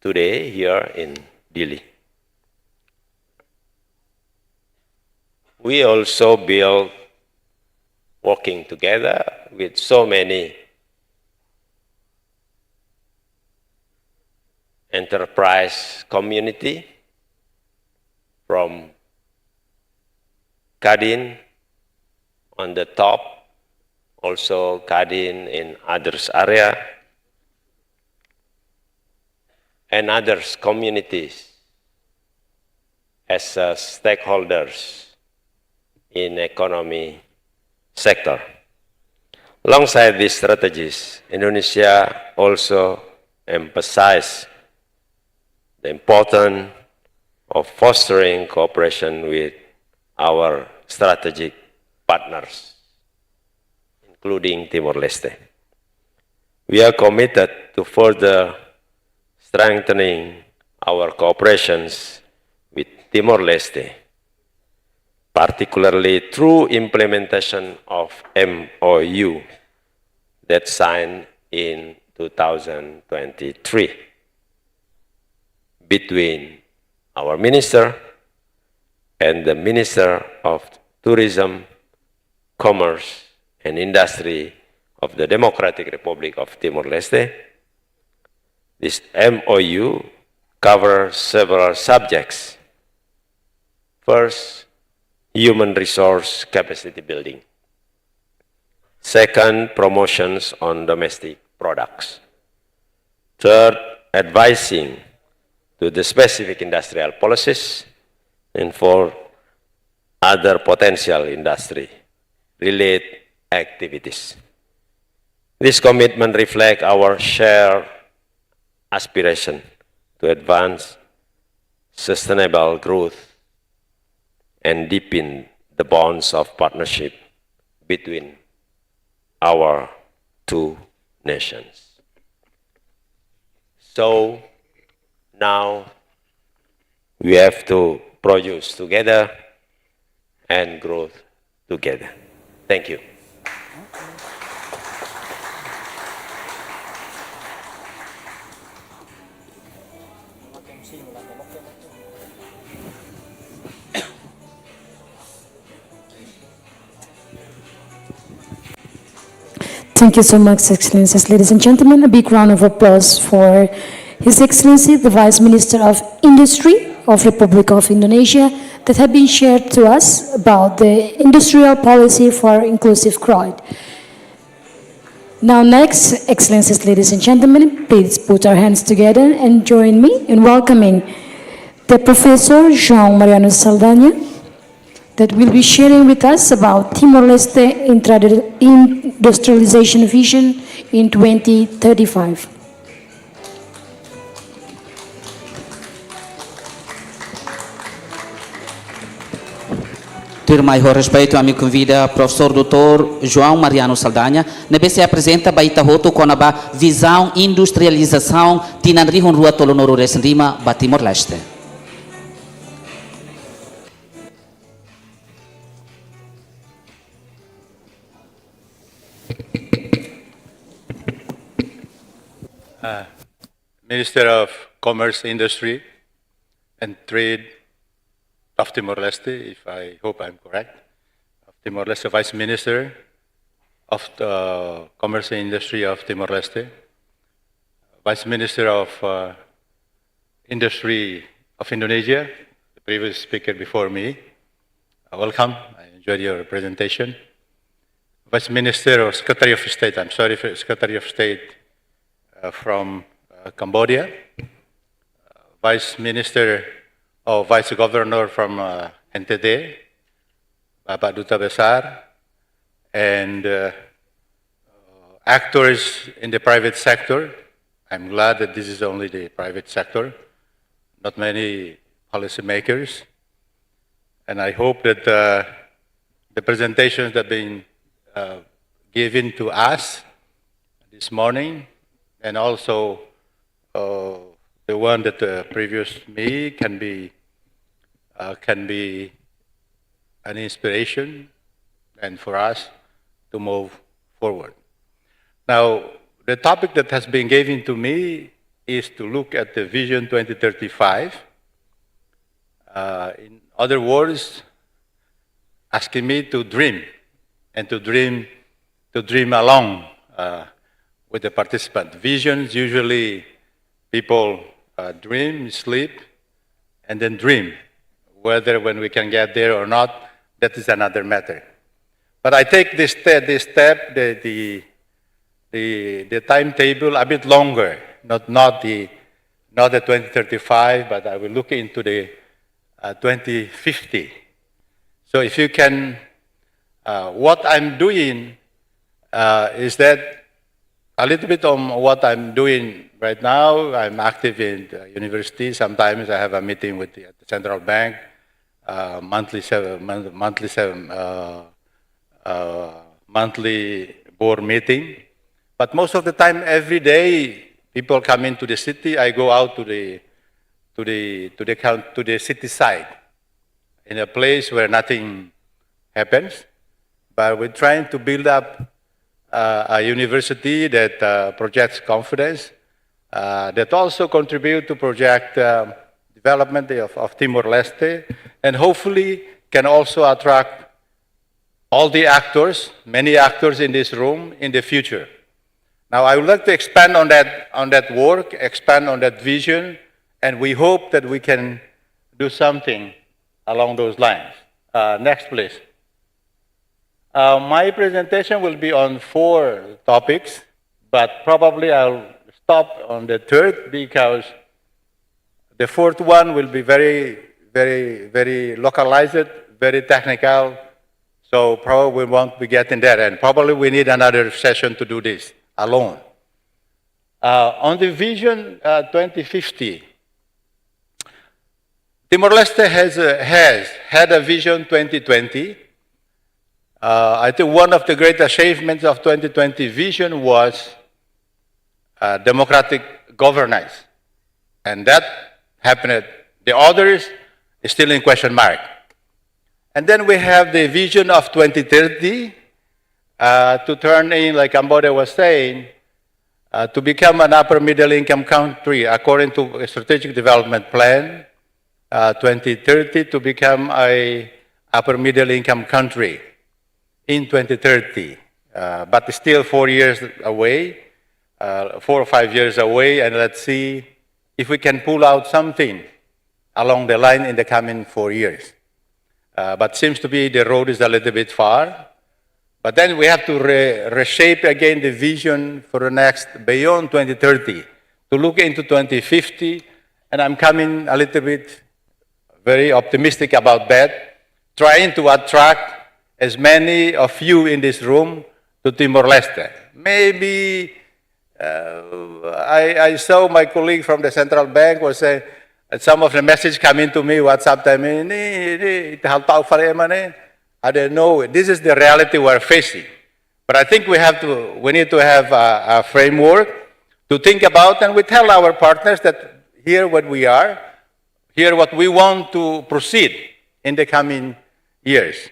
Speaker 8: today here in Dili. We also build working together with so many enterprise community from Kadin on the top, also Kadin in others area, and others communities as stakeholders in economy sector. Alongside these strategies, Indonesia also emphasized the importance of fostering cooperation with our strategic partners, including Timor-Leste. We are committed to further strengthening our cooperations with Timor-Leste, particularly through implementation of MOU that signed in 2023 between our minister and the Minister of Tourism, Commerce and Industry of the Democratic Republic of Timor-Leste. This MOU covers several subjects. First, human resource capacity building. Second, promotions on domestic products. Third, advising to the specific industrial policies. And fourth, other potential industry-related activities. This commitment reflects our shared aspiration to advance sustainable growth and deepen the bonds of partnership between our two nations. So now we have to produce together and grow together. Thank you.
Speaker 3: Thank you so much, Excellencies. Ladies and gentlemen, a big round of applause for His Excellency, the Vice Minister of Industry of Republic of Indonesia, that have been shared to us about the industrial policy for inclusive growth. Now next, Excellencies, ladies and gentlemen, please put our hands together and join me in welcoming the Professor João Mariano Saldanha, that will be sharing with us about Timor-Leste industrialization vision in 2035.
Speaker 4: Ter maior respeito a me convida professor Dr. João Mariano Saldanha, na BC apresenta baita roto com a visão industrialização tinanrihon rua tolonoro resendima ba Timor-Leste.
Speaker 9: Minister of Commerce, Industry and Trade of Timor-Leste, if I hope I'm correct, of Timor-Leste, Vice Minister of the Commerce and Industry of Timor-Leste, Vice Minister of Industry of Indonesia, the previous speaker before me. Welcome, I enjoyed your presentation. Vice Minister or Secretary of State, Secretary of State from Cambodia, Vice Minister or Vice Governor from NTD, Bapak Duta Besar, and actors in the private sector. I'm glad that this is only the private sector, not many policymakers. And I hope that the presentations that have been given to us this morning, and also the one that previous me can be an inspiration and for us to move forward. Now, the topic that has been given to me is to look at the Vision 2035. In other words, asking me to dream and to dream along with the participant. Visions, usually people dream, sleep, and then dream. Whether when we can get there or not, that is another matter. But I take this step, the timetable a bit longer, not the 2035, but I will look into the 2050. So if you can, what I'm doing is that a little bit on what I'm doing right now. I'm active in the university. Sometimes I have a meeting with the central bank, monthly board meeting. But most of the time, every day, people come into the city. I go out to the city side, in a place where nothing happens. But we're trying to build up a university that projects confidence, that also contribute to project development of Timor-Leste, and hopefully can also attract all the actors, many actors in this room in the future. Now, I would like to expand on that work, expand on that vision, and we hope that we can do something along those lines. Next, please. My presentation will be on 4 topics, but probably I'll stop on the third because the fourth one will be very, very, very localized, very technical, so probably we won't be getting there, and probably we need another session to do this alone. On the Vision 2050, Timor-Leste has had a Vision 2020. I think one of the great achievements of 2020 vision was democratic governance. And that happened. The others is still in question mark. And then we have the vision of 2030 to turn in, like Cambodia was saying, to become an upper middle income country according to a strategic development plan, 2030 to become a upper middle income country in 2030, but still 4 years away, 4 or 5 years away, and let's see if we can pull out something along the line in the coming 4 years. But seems to be the road is a little bit far. But then we have to reshape again the vision for the next, beyond 2030, to look into 2050, and I'm coming a little bit very optimistic about that, trying to attract as many of you in this room to Timor-Leste. Maybe I saw my colleague from the central bank was saying, some of the message coming to me, WhatsApp time, I don't know. This is the reality we're facing. But I think we need to have a framework to think about, and we tell our partners that here what we are, here what we want to proceed in the coming years.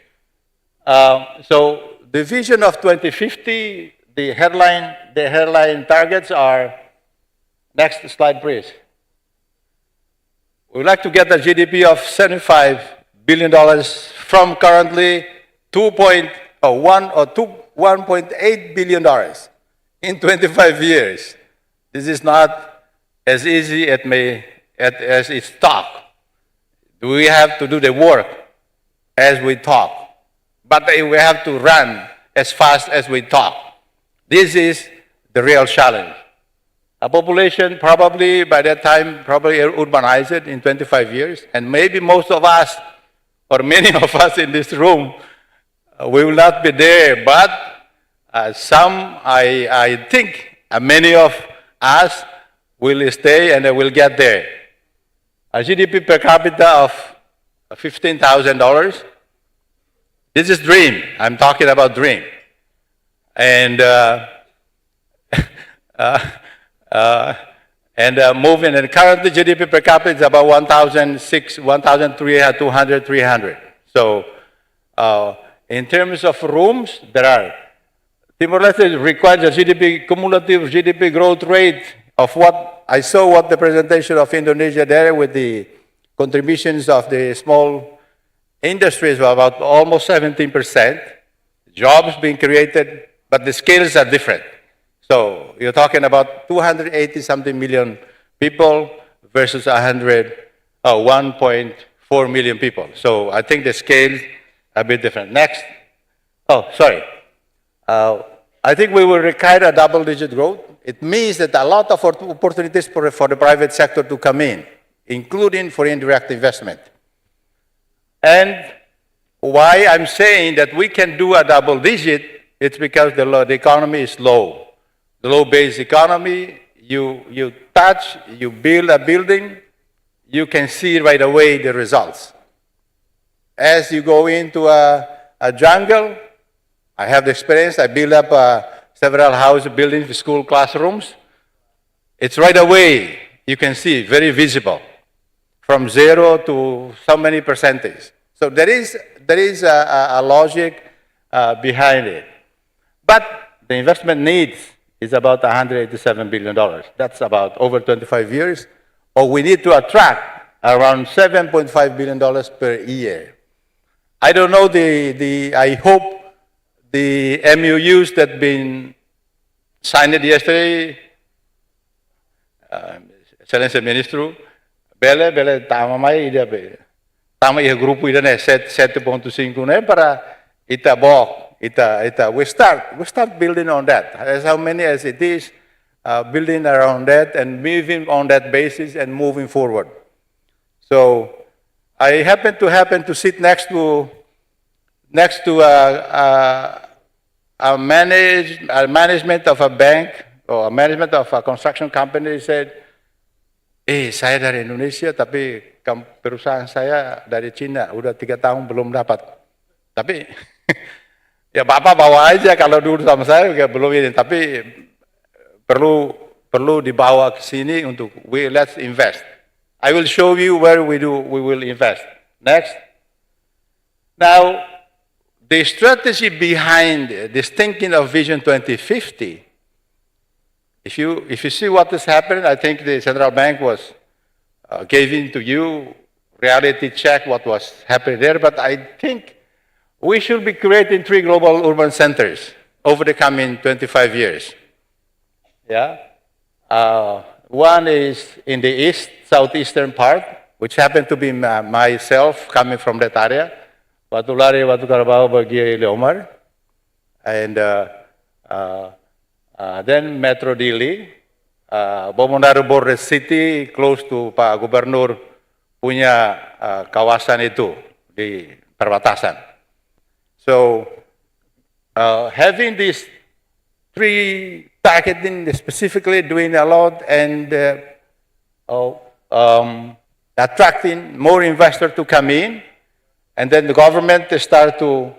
Speaker 9: So the vision of 2050, the headline targets are, next slide please. We'd like to get a GDP of $75 billion from currently $1.8 billion in 25 years. This is not as easy as it's talk. We have to do the work as we talk. But we have to run as fast as we talk. This is the real challenge. A population probably by that time probably urbanized in 25 years, and maybe most of us, or many of us in this room, we will not be there, but some, I think, many of us will stay and will get there. A GDP per capita of $15,000. This is dream. I'm talking about dream. And moving, and currently GDP per capita is about 1,300. So in terms of rooms, there are. Timor-Leste requires a cumulative GDP growth rate of what I saw what the presentation of Indonesia there with the contributions of the small industries were about almost 17%, jobs being created, but the scales are different. So you're talking about 280-something million people versus 1.4 million people. So I think the scale a bit different. Next. Oh, sorry. I think we will require a double-digit growth. It means that a lot of opportunities for the private sector to come in, including for indirect investment. And why I'm saying that we can do a double digit, it's because the economy is low. The low base economy, you touch, you build a building, you can see right away the results. As you go into a jungle, I have the experience, I built up several house buildings with school classrooms. It's right away, you can see, very visible, from 0 to so many percentage. So there is a logic behind it. But the investment needs is about $187 billion. That's about over 25 years. Or we need to attract around $7.5 billion per year. I don't know I hope the MOUs that been signed yesterday, Excellency Ministro, bele tama mai ida be. Tama i grupo ida ne 7.5 ne para ita we start building on that. As how many as it is, building around that and moving on that basis and moving forward. So I happen to sit next to a management of a bank or a management of a construction company. He said, saya dari Indonesia tapi perusahaan saya dari Cina udah 3 tahun belum dapat. Tapi ya Bapak bawa aja kalau dulu sama saya belum ini, tapi perlu dibawa ke sini untuk let's invest. I will show you where we will invest. Next. Now, the strategy behind this thinking of Vision 2050, if you see what is happening, I think the central bank was giving to you reality check what was happening there, but I think we should be creating 3 global urban centers over the coming 25 years. Yeah. One is in the east, southeastern part, which happened to be myself coming from that area. Watu Lari, Watu Carabao, Bagia, Leomar. And then Metro Dili, Bomondaru border city, close to Pak Gubernur punya kawasan itu di perbatasan. So having these 3 targeting specifically, doing a lot, and attracting more investors to come in, and then the government start to.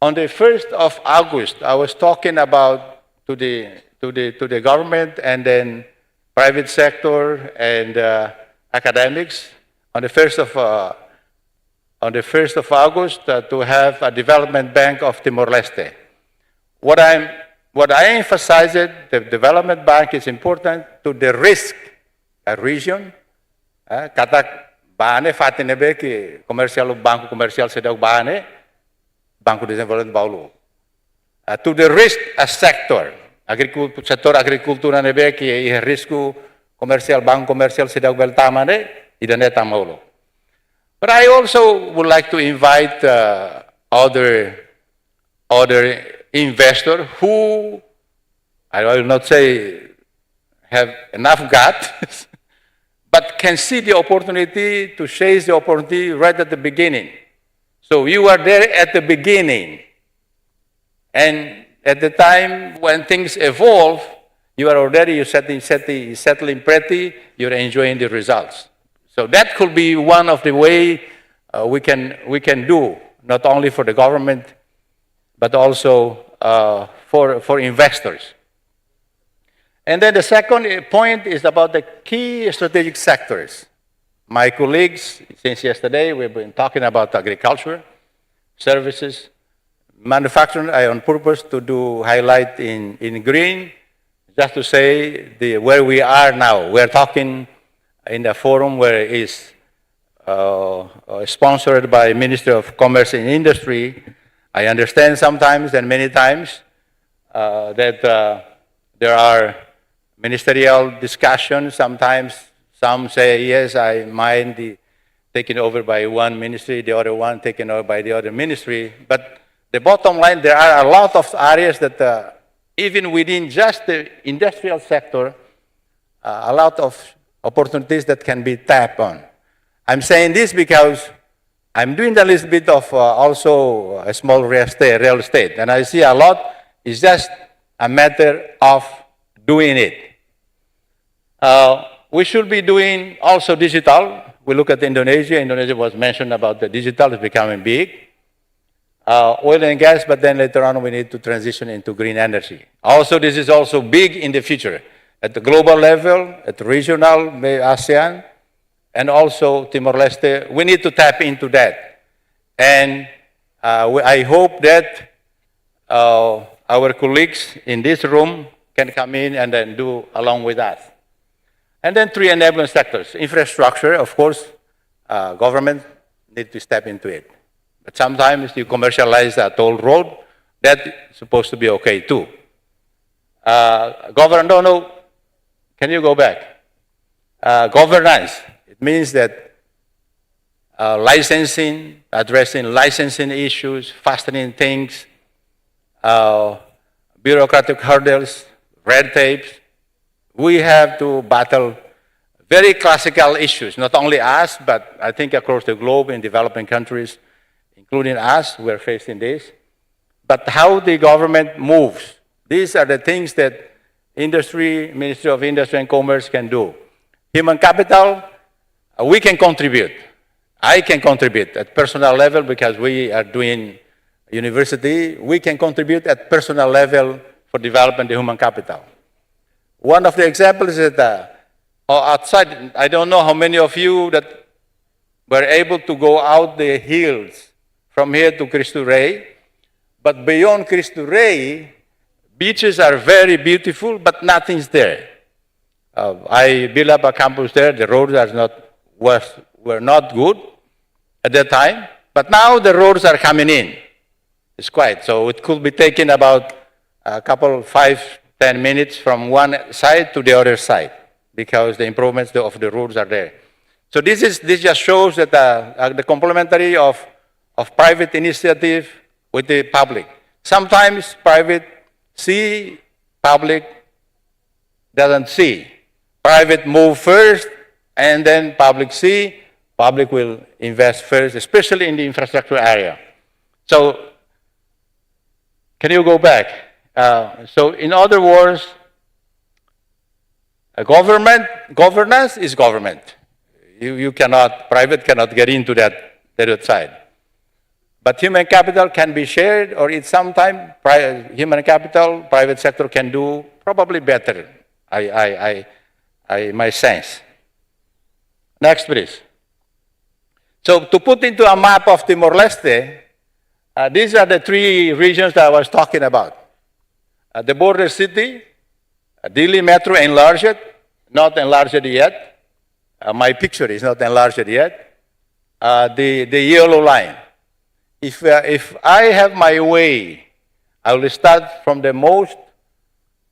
Speaker 9: On the 1st of August, I was talking about to the government and then private sector and academics on the 1st of August to have a development bank of Timor-Leste. What I emphasized, the development bank is important to the risk a region. Kata bahane fatine be ki komersial banco komersial sedang bahane Banco de Desenvolvimento Paulo. To the risk a sector, sector agricultura nebe ki i risco komersial banco komersial sedang beltama ne idane tamaulo. But I also would like to invite other investors who, I will not say have enough guts, but can see the opportunity to chase the opportunity right at the beginning. So you are there at the beginning. And at the time when things evolve, you are already settling pretty, you're enjoying the results. So that could be one of the ways we can do, not only for the government, but also for investors. And then the second point is about the key strategic sectors. My colleagues, since yesterday, we've been talking about agriculture, services, manufacturing. I on purpose to do highlight in green, just to say where we are now. We're talking in a forum where it is sponsored by Ministry of Commerce and Industry. I understand sometimes and many times that there are ministerial discussions. Sometimes some say, yes, I mind taken over by one ministry, the other one taken over by the other ministry. But the bottom line, there are a lot of areas that even within just the industrial sector, a lot of opportunities that can be tapped on. I'm saying this because I'm doing a little bit of also a small real estate, and I see a lot. It's just a matter of doing it. We should be doing also digital. We look at Indonesia. Indonesia was mentioned about the digital is becoming big. Oil and gas, but then later on we need to transition into green energy. Also, this is also big in the future. At the global level, at the regional, ASEAN, and also Timor-Leste, we need to tap into that. And I hope that our colleagues in this room can come in and then do along with us. And then 3 enabling sectors. Infrastructure, of course, government need to step into it. But sometimes you commercialize a toll road, that's supposed to be okay too. No, can you go back? Governance, it means that licensing, addressing licensing issues, fastening things, bureaucratic hurdles, red tapes. We have to battle very classical issues, not only us, but I think across the globe in developing countries, including us, we're facing this. But how the government moves, these are the things that Ministry of Industry and Commerce can do. Human capital, we can contribute. I can contribute at personal level because we are doing university. We can contribute at personal level for developing the human capital. One of the examples is that outside, I don't know how many of you that were able to go out the hills from here to Cristo Rey, but beyond Cristo Rey, beaches are very beautiful, but nothing's there. I built up a campus there. The roads were not good at that time, but now the roads are coming in. It's quiet, so it could be taken about a couple, 5-10 minutes from one side to the other side because the improvements of the roads are there. So this just shows that the complementary of private initiative with the public. Sometimes private see, public doesn't see. Private move first, and then public see. Public will invest first, especially in the infrastructure area. So, can you go back? So, in other words, governance is government. Private cannot get into that side. But human capital can be shared, or it's sometimes human capital, private sector can do probably better, my sense. Next, please. So to put into a map of Timor-Leste, these are the 3 regions that I was talking about. The border city, Dili Metro enlarged, not enlarged yet. My picture is not enlarged yet. The yellow line. If I have my way, I will start from the most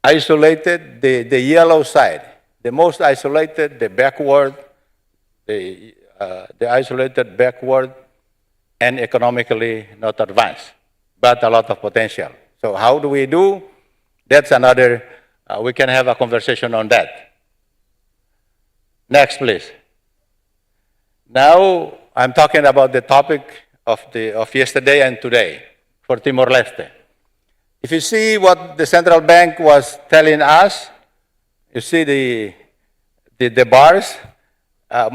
Speaker 9: isolated, the yellow side. The most isolated, the backward, the isolated backward, and economically not advanced, but a lot of potential. So how do we do? That's another, we can have a conversation on that. Next, please. Now, I'm talking about the topic of yesterday and today for Timor-Leste. If you see what the central bank was telling us, you see the bars,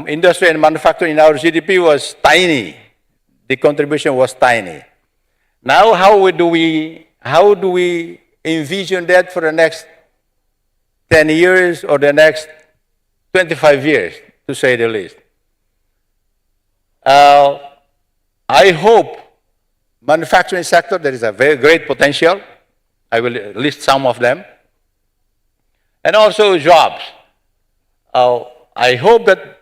Speaker 9: industry and manufacturing in our GDP was tiny. The contribution was tiny. Now, how do we envision that for the next 10 years or the next 25 years, to say the least? I hope manufacturing sector, there is a very great potential. I will list some of them. And also jobs. I hope that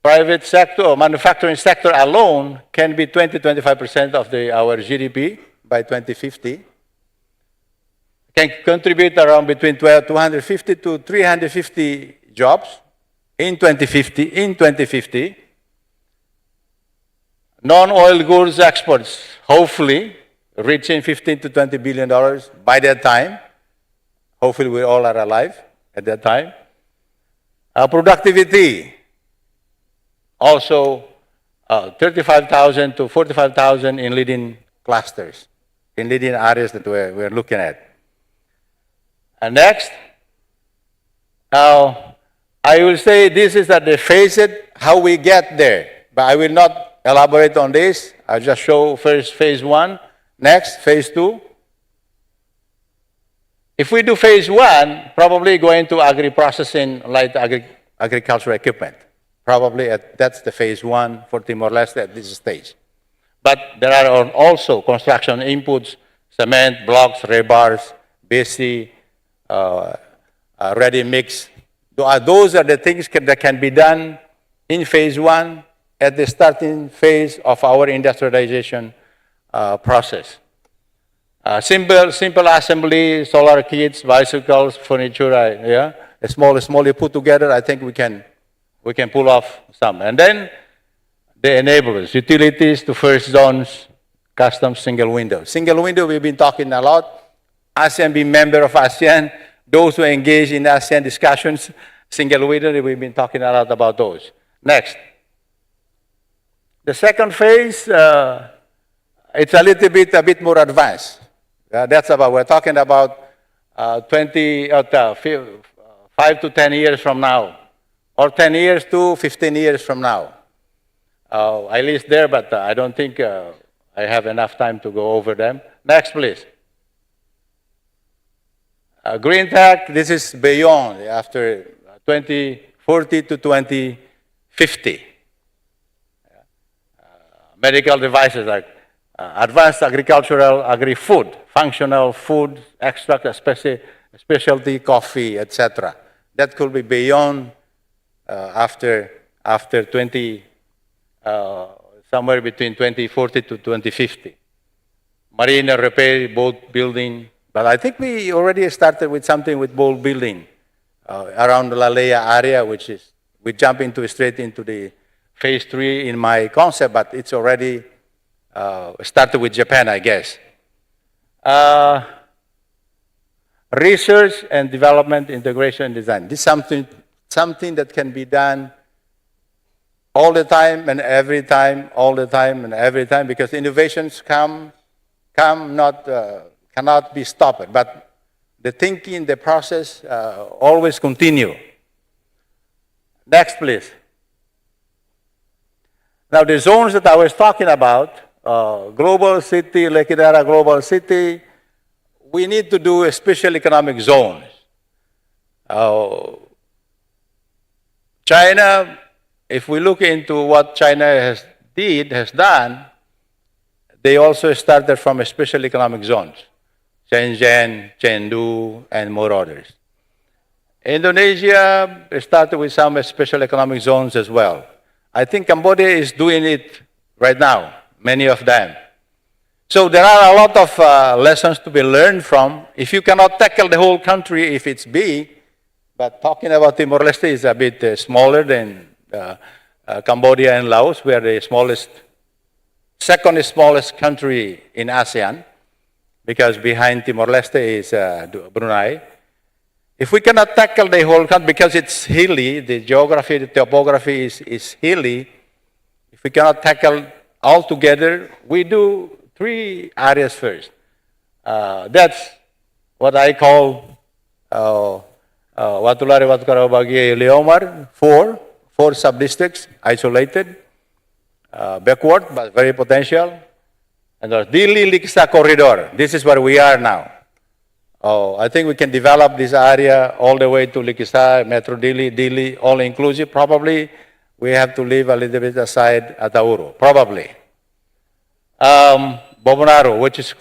Speaker 9: private sector or manufacturing sector alone can be 20-25% of our GDP by 2050. Can contribute around between 250 to 350 jobs in 2050. Non-oil goods exports, hopefully, reaching $15 to $20 billion by that time. Hopefully we all are alive at that time. Productivity, also 35,000 to 45,000 in leading clusters, in leading areas that we're looking at. And next, I will say this is at the phase how we get there, but I will not elaborate on this. I'll just show first phase 1, next phase 2. If we do phase 1, probably going to agri-processing light agricultural equipment. Probably that's the phase 1 for Timor-Leste at this stage. But there are also construction inputs, cement, blocks, rebars, BC, ready mix. Those are the things that can be done in phase 1 at the starting phase of our industrialization process. Simple assembly, solar kits, bicycles, furniture, yeah, small put together. I think we can pull off some. And then the enablers, utilities to first zones, custom single window. Single window, we've been talking a lot. ASEAN being member of ASEAN, those who engage in ASEAN discussions, single window, we've been talking a lot about those. Next. The second phase, it's a bit more advanced. We're talking about 5 to 10 years from now, or 10 years to 15 years from now. I list there, but I don't think I have enough time to go over them. Next, please. Green tech, this is beyond, after 2040 to 2050. Medical devices like advanced agricultural agri-food, functional food, extract, specialty coffee, etc. That could be beyond after 20, somewhere between 2040 to 2050. Marine repair, boat building. But I think we already started with something with boat building around the Lalea area, which is, we jump straight into the phase 3 in my concept, but it's already started with Japan, I guess. Research and development, integration, and design. This is something that can be done all the time and every time, all the time and every time, because innovations cannot be stopped. But the thinking, the process always continue. Next, please. Now, the zones that I was talking about, global city, Lekidara global city, we need to do a special economic zones. China, if we look into what China has done, they also started from a special economic zones. Shenzhen, Chengdu, and more others. Indonesia started with some special economic zones as well. I think Cambodia is doing it right now, many of them. So there are a lot of lessons to be learned from. If you cannot tackle the whole country if it's big, but talking about Timor-Leste is a bit smaller than Cambodia and Laos. We are the second smallest country in ASEAN, because behind Timor-Leste is Brunei. If we cannot tackle the whole country, because it's hilly, the geography, the topography is hilly, if we cannot tackle all together, we do 3 areas first. That's what I call Watulare, Watukara, Bagie, Leomar, 4 sub-districts, isolated, backward, but very potential. And the Dili Liksa corridor, this is where we are now. I think we can develop this area all the way to Likisa, Metro Dili, all inclusive. Probably we have to leave a little bit aside Atauro, probably. Bobonaro, which is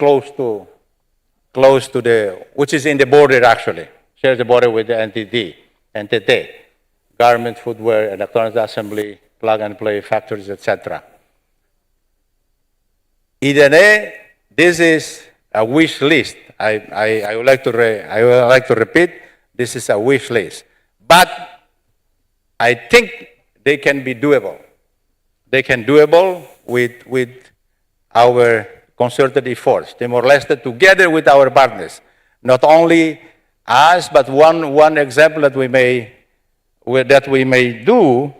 Speaker 9: which is in the border actually, shares the border with the NTT, garment, footwear, electronics assembly, plug and play factories, etc. Idene, this is a wish list. I would like to repeat, this is a wish list. But I think they can be doable. They can doable with our concerted efforts. Timor-Leste together with our partners. Not only us, but one example that we may do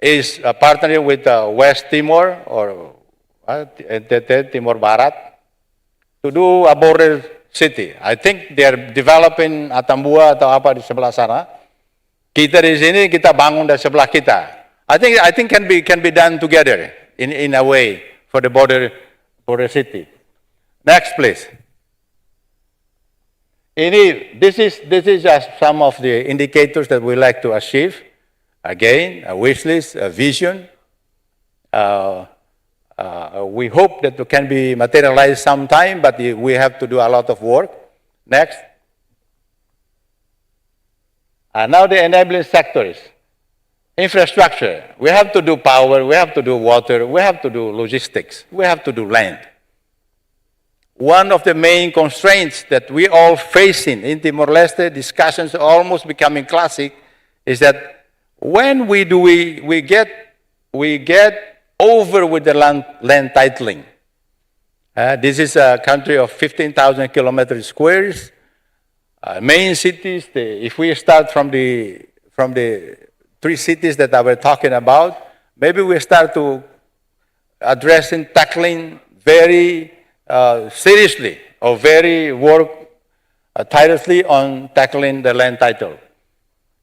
Speaker 9: is partnering with West Timor or NTT Timor Barat to do a border city. I think they are developing Atambua atau apa di sebelah sana. Kita di sini kita bangun di sebelah kita. I think can be done together in a way for the border city. Next, please. This is just some of the indicators that we like to achieve. Again, a wish list, a vision. We hope that it can be materialized sometime, but we have to do a lot of work. Next. Now the enabling sectors. Infrastructure. We have to do power, we have to do water, we have to do logistics, we have to do land. One of the main constraints that we all facing in Timor-Leste, discussions almost becoming classic, is that when we get over with the land titling. This is a country of 15,000 kilometers squares. Main cities, if we start from the 3 cities that I was talking about, maybe we start to tackling very seriously or very work tirelessly on tackling the land title.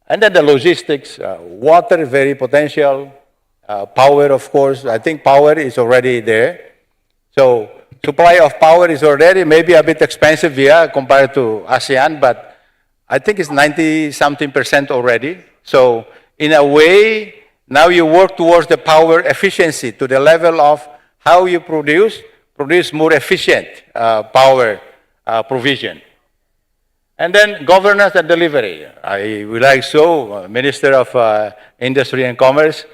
Speaker 9: And then the logistics, water, very potential, power, of course. I think power is already there. So supply of power is already maybe a bit expensive here compared to ASEAN, but I think it's 90-something% already. So in a way, now you work towards the power efficiency to the level of how you produce more efficient power provision. And then governance and delivery. I would like Minister of Industry and Commerce,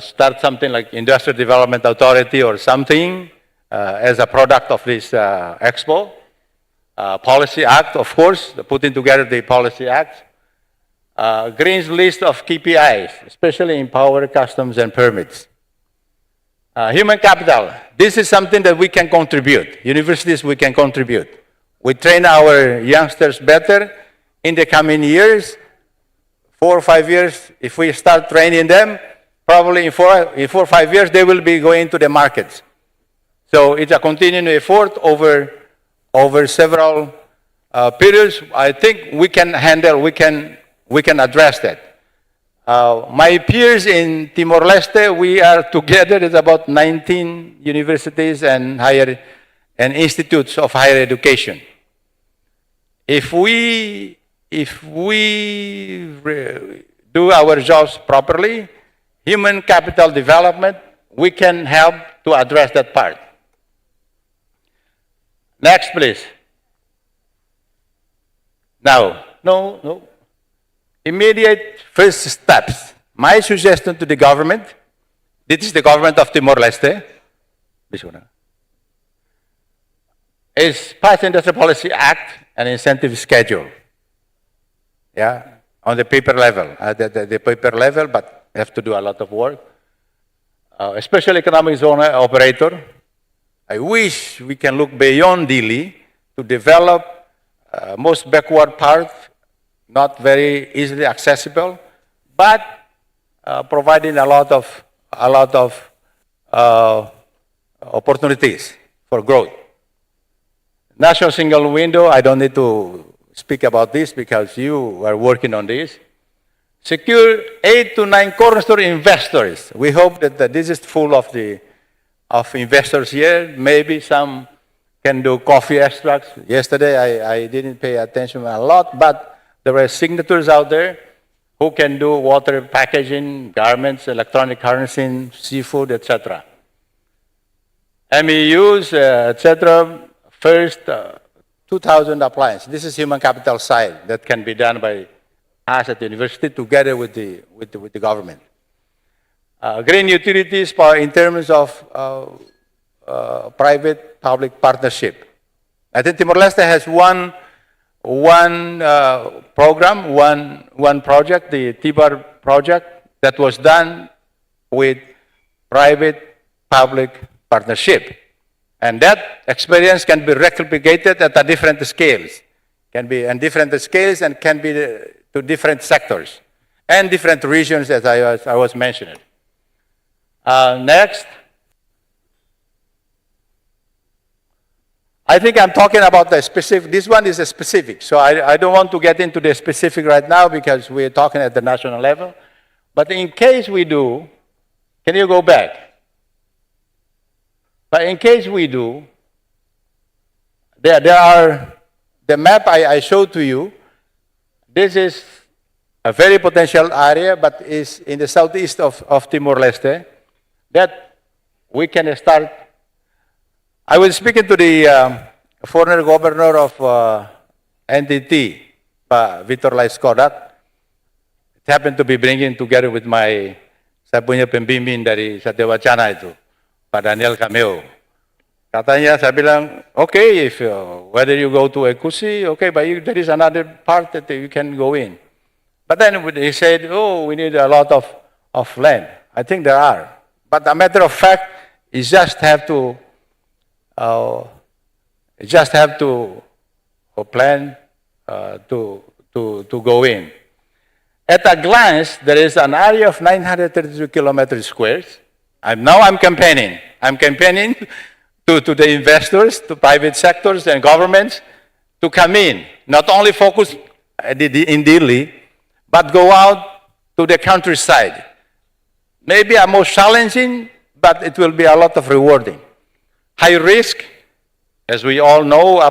Speaker 9: start something like Industrial Development Authority or something as a product of this Expo. Policy Act, of course, putting together the Policy Act. Green's list of KPIs, especially in power, customs, and permits. Human capital. This is something that we can contribute. Universities, we can contribute. We train our youngsters better in the coming years, 4 or 5 years. If we start training them, probably in 4 or 5 years, they will be going to the markets. So it's a continuing effort over several periods. I think we can handle, we can address that. My peers in Timor-Leste, we are together. It's about 19 universities and institutes of higher education. If we do our jobs properly, human capital development, we can help to address that part. Next, please. Now, no. Immediate first steps. My suggestion to the government, this is the government of Timor-Leste, is pass Industrial Policy Act and incentive schedule. Yeah, on the paper level. The paper level, but have to do a lot of work. Special economic zone operator. I wish we can look beyond Dili to develop most backward part, not very easily accessible, but providing a lot of opportunities for growth. National single window, I don't need to speak about this because you are working on this. Secure 8 to 9 cornerstone investors. We hope that this is full of investors here. Maybe some can do coffee extracts. Yesterday I didn't pay attention a lot, but there are signatures out there who can do water packaging, garments, electronic harnessing, seafood, etc. MEUs, etc. First, 2,000 appliances. This is human capital side that can be done by us at the university together with the government. Green utilities in terms of private-public partnership. I think Timor-Leste has one program, one project, the TIBAR project, that was done with private-public partnership. And that experience can be replicated at different scales. Can be to different sectors. and different regions as I was mentioning. Next. I think I'm talking about the specific. This one is a specific, so I don't want to get into the specific right now because we're talking at the national level. But in case we do, can you go back? But in case we do, there are, the map I showed to you, this is a very potential area, but is in the southeast of Timor-Leste, that we can start. I was speaking to the former governor of NTT, Victor Laiskodat. It happened to be bringing together with saya punya pembimbing dari Satya Wacana itu, Pak Daniel Cameo. Katanya, saya bilang, okay, if whether you go to 𝐋𝐈𝐕𝐄, okay, but there is another part that you can go in. But then he said, oh, we need a lot of land. I think there are. But a matter of fact, you just have to plan to go in. At a glance, there is an area of 932 kilometers squares. Now I'm campaigning. I'm campaigning to the investors, to private sectors and governments to come in, not only focus in Dili, but go out to the countryside. Maybe a more challenging, but it will be a lot of rewarding. High risk, as we all know,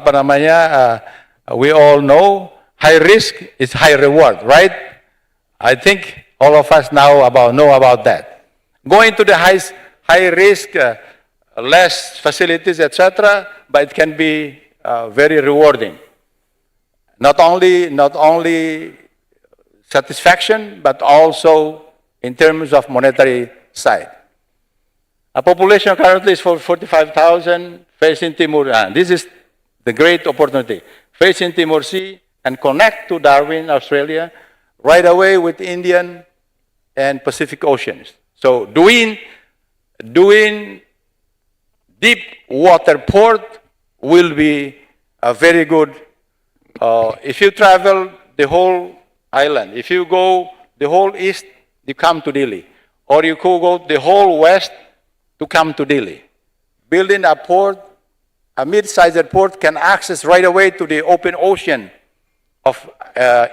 Speaker 9: we all know, high risk is high reward, right? I think all of us know about that. Going to the high risk, less facilities, etc., but it can be very rewarding. Not only satisfaction, but also in terms of monetary side. A population currently is for 45,000 facing Timor. This is the great opportunity. Facing Timor Sea and connect to Darwin, Australia, right away with Indian and Pacific Oceans. So doing deep water port will be a very good, if you travel the whole island, if you go the whole east, you come to Dili. Or you could go the whole west to come to Dili. Building a port, a mid-sized port can access right away to the open ocean of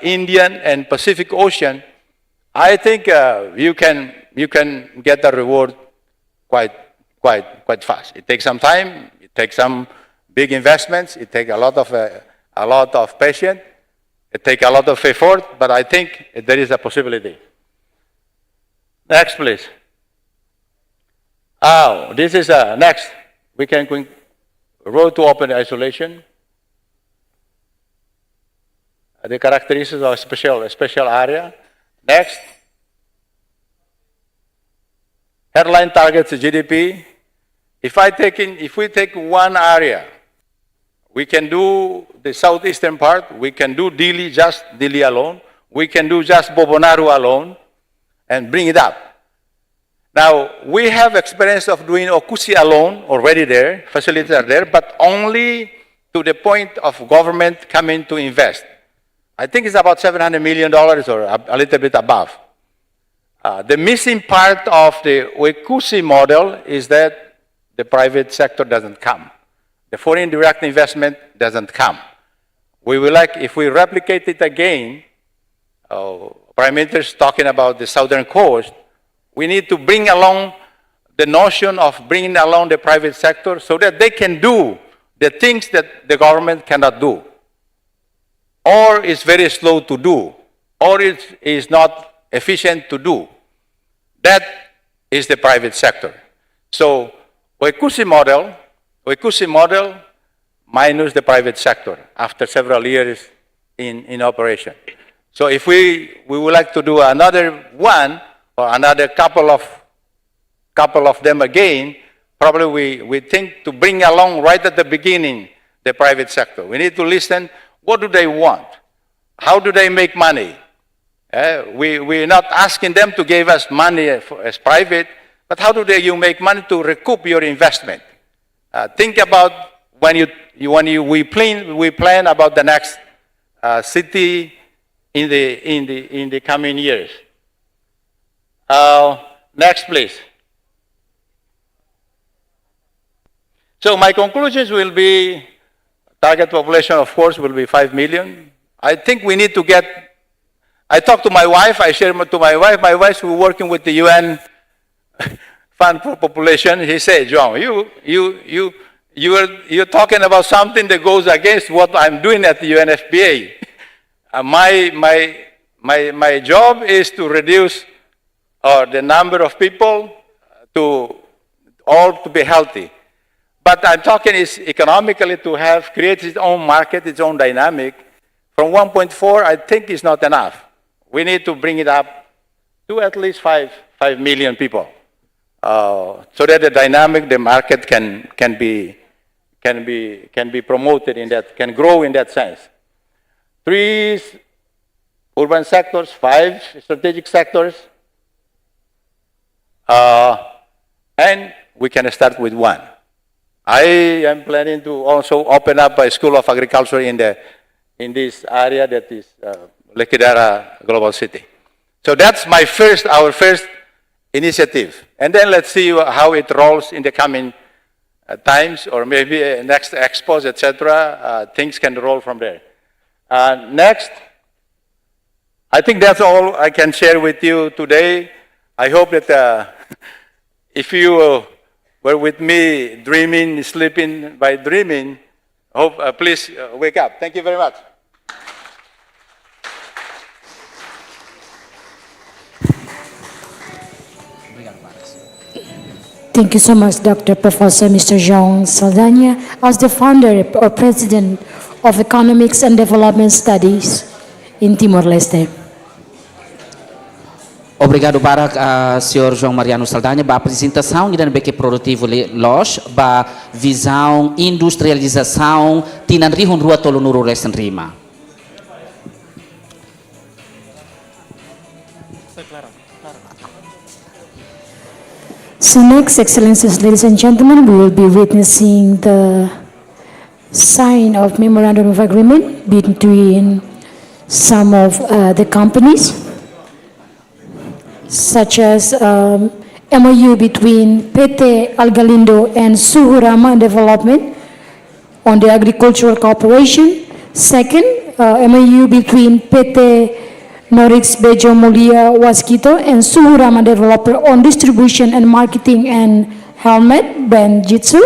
Speaker 9: Indian and Pacific Ocean. I think you can get the reward quite fast. It takes some time. It takes some big investments. It takes a lot of patience. It takes a lot of effort. But I think there is a possibility. Next, please. This is next. We can go road to open isolation. The characteristics of a special area. Next. Headline targets GDP. If we take one area, we can do the southeastern part, we can do Dili, just Dili alone, we can do just Bobonaru alone, and bring it up. Now, we have experience of doing 𝐋𝐈𝐕𝐄 alone, already there, facilities are there, but only to the point of government coming to invest. I think it's about $700 million or a little bit above. The missing part of the 𝐋𝐈𝐕𝐄 model is that the private sector doesn't come. The foreign direct investment doesn't come. We will like, if we replicate it again, Prime Minister is talking about the southern coast, we need to bring along the notion of bringing along the private sector so that they can do the things that the government cannot do, or is very slow to do, or it is not efficient to do. That is the private sector. So 𝐋𝐈𝐕𝐄 model minus the private sector after several years in operation. So if we would like to do another one or another couple of them again, probably we think to bring along right at the beginning the private sector. We need to listen, what do they want? How do they make money? We're not asking them to give us money as private, but how do you make money to recoup your investment? Think about when we plan about the next city in the coming years. Next, please. So my conclusions will be, target population, of course, will be 5 million. I think we need to get, I talked to my wife, I shared to my wife who working with the UN Fund for Population. He said, John, you're talking about something that goes against what I'm doing at the UNFPA. My job is to reduce the number of people to all to be healthy. But I'm talking is economically to have create its own market, its own dynamic. From 1.4, I think is not enough. We need to bring it up to at least 5 million people, so that the dynamic, the market can be promoted in that, can grow in that sense. 3 urban sectors, 5 strategic sectors, and we can start with 1. I am planning to also open up a school of agriculture in this area that is Liquidara Global City. So that's our first initiative. And then let's see how it rolls in the coming times, or maybe next expos, etc. Things can roll from there. Next, I think that's all I can share with you today. I hope that if you were with me dreaming, sleeping by dreaming, hope please wake up. Thank you very much.
Speaker 3: Thank you so much, Dr. Professor Mr. João Saldanha. As the founder or president of Economics and Development Studies in Timor-Leste.
Speaker 4: Obrigado para Sr. João Mariano Saldanha para a apresentação de BQ Produtivo Loja, para a visão industrialização tinan rihun rua tolo nuru lesen rima.
Speaker 3: So next, Excellencies, ladies and gentlemen, we will be witnessing the sign of Memorandum of Agreement between some of the companies, such as MOU between PT Algalindo and Suhurama Development on the agricultural cooperation. Second, MOU between PT 𝐋𝐈𝐕𝐄 𝐒𝐌𝐍𝐄 and Suhurama Developer on distribution and marketing and helmet brand Jitsu.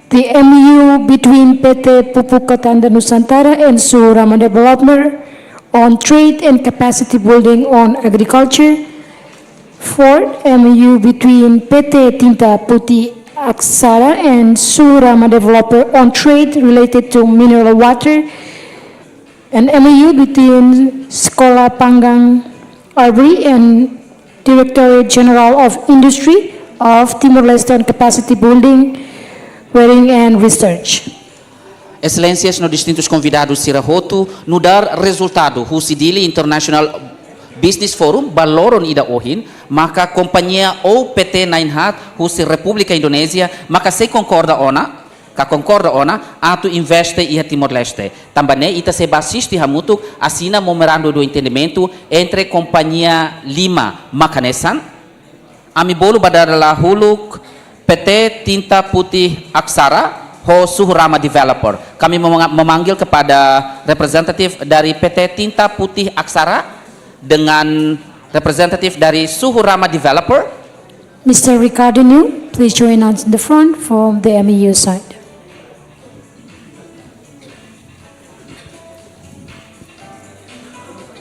Speaker 3: The MOU between PT Pupuk Katanda Nusantara and Suhurama Developer on trade and capacity building on agriculture. Fourth, MOU between PT Tinta Putih Aksara and Suhurama Developer on trade related to mineral water. An MOU between Sekolah Panggang Arbri and Directorate General of Industry of Timor-Leste on capacity building, wearing and research.
Speaker 4: Excelências, nos distintos convidados Sirahoto, no dar resultado o Dili International Business Forum baloron ida ohin, maka companhia ou PT Nainhat o República Indonésia, maka se concorda ona, atu investe ia Timor-Leste. Também ita se basiste hamutuk assina memorando do entendimento entre companhia Lima Makanesan, amibolo badala huluk PT Tinta Putih Aksara ho Suhurama Developer. Kami memanggil kepada representatif dari PT Tinta Putih Aksara dengan representatif dari Suhurama Developer.
Speaker 3: Mr. Ricardo New, please join us in the front from the MOU side.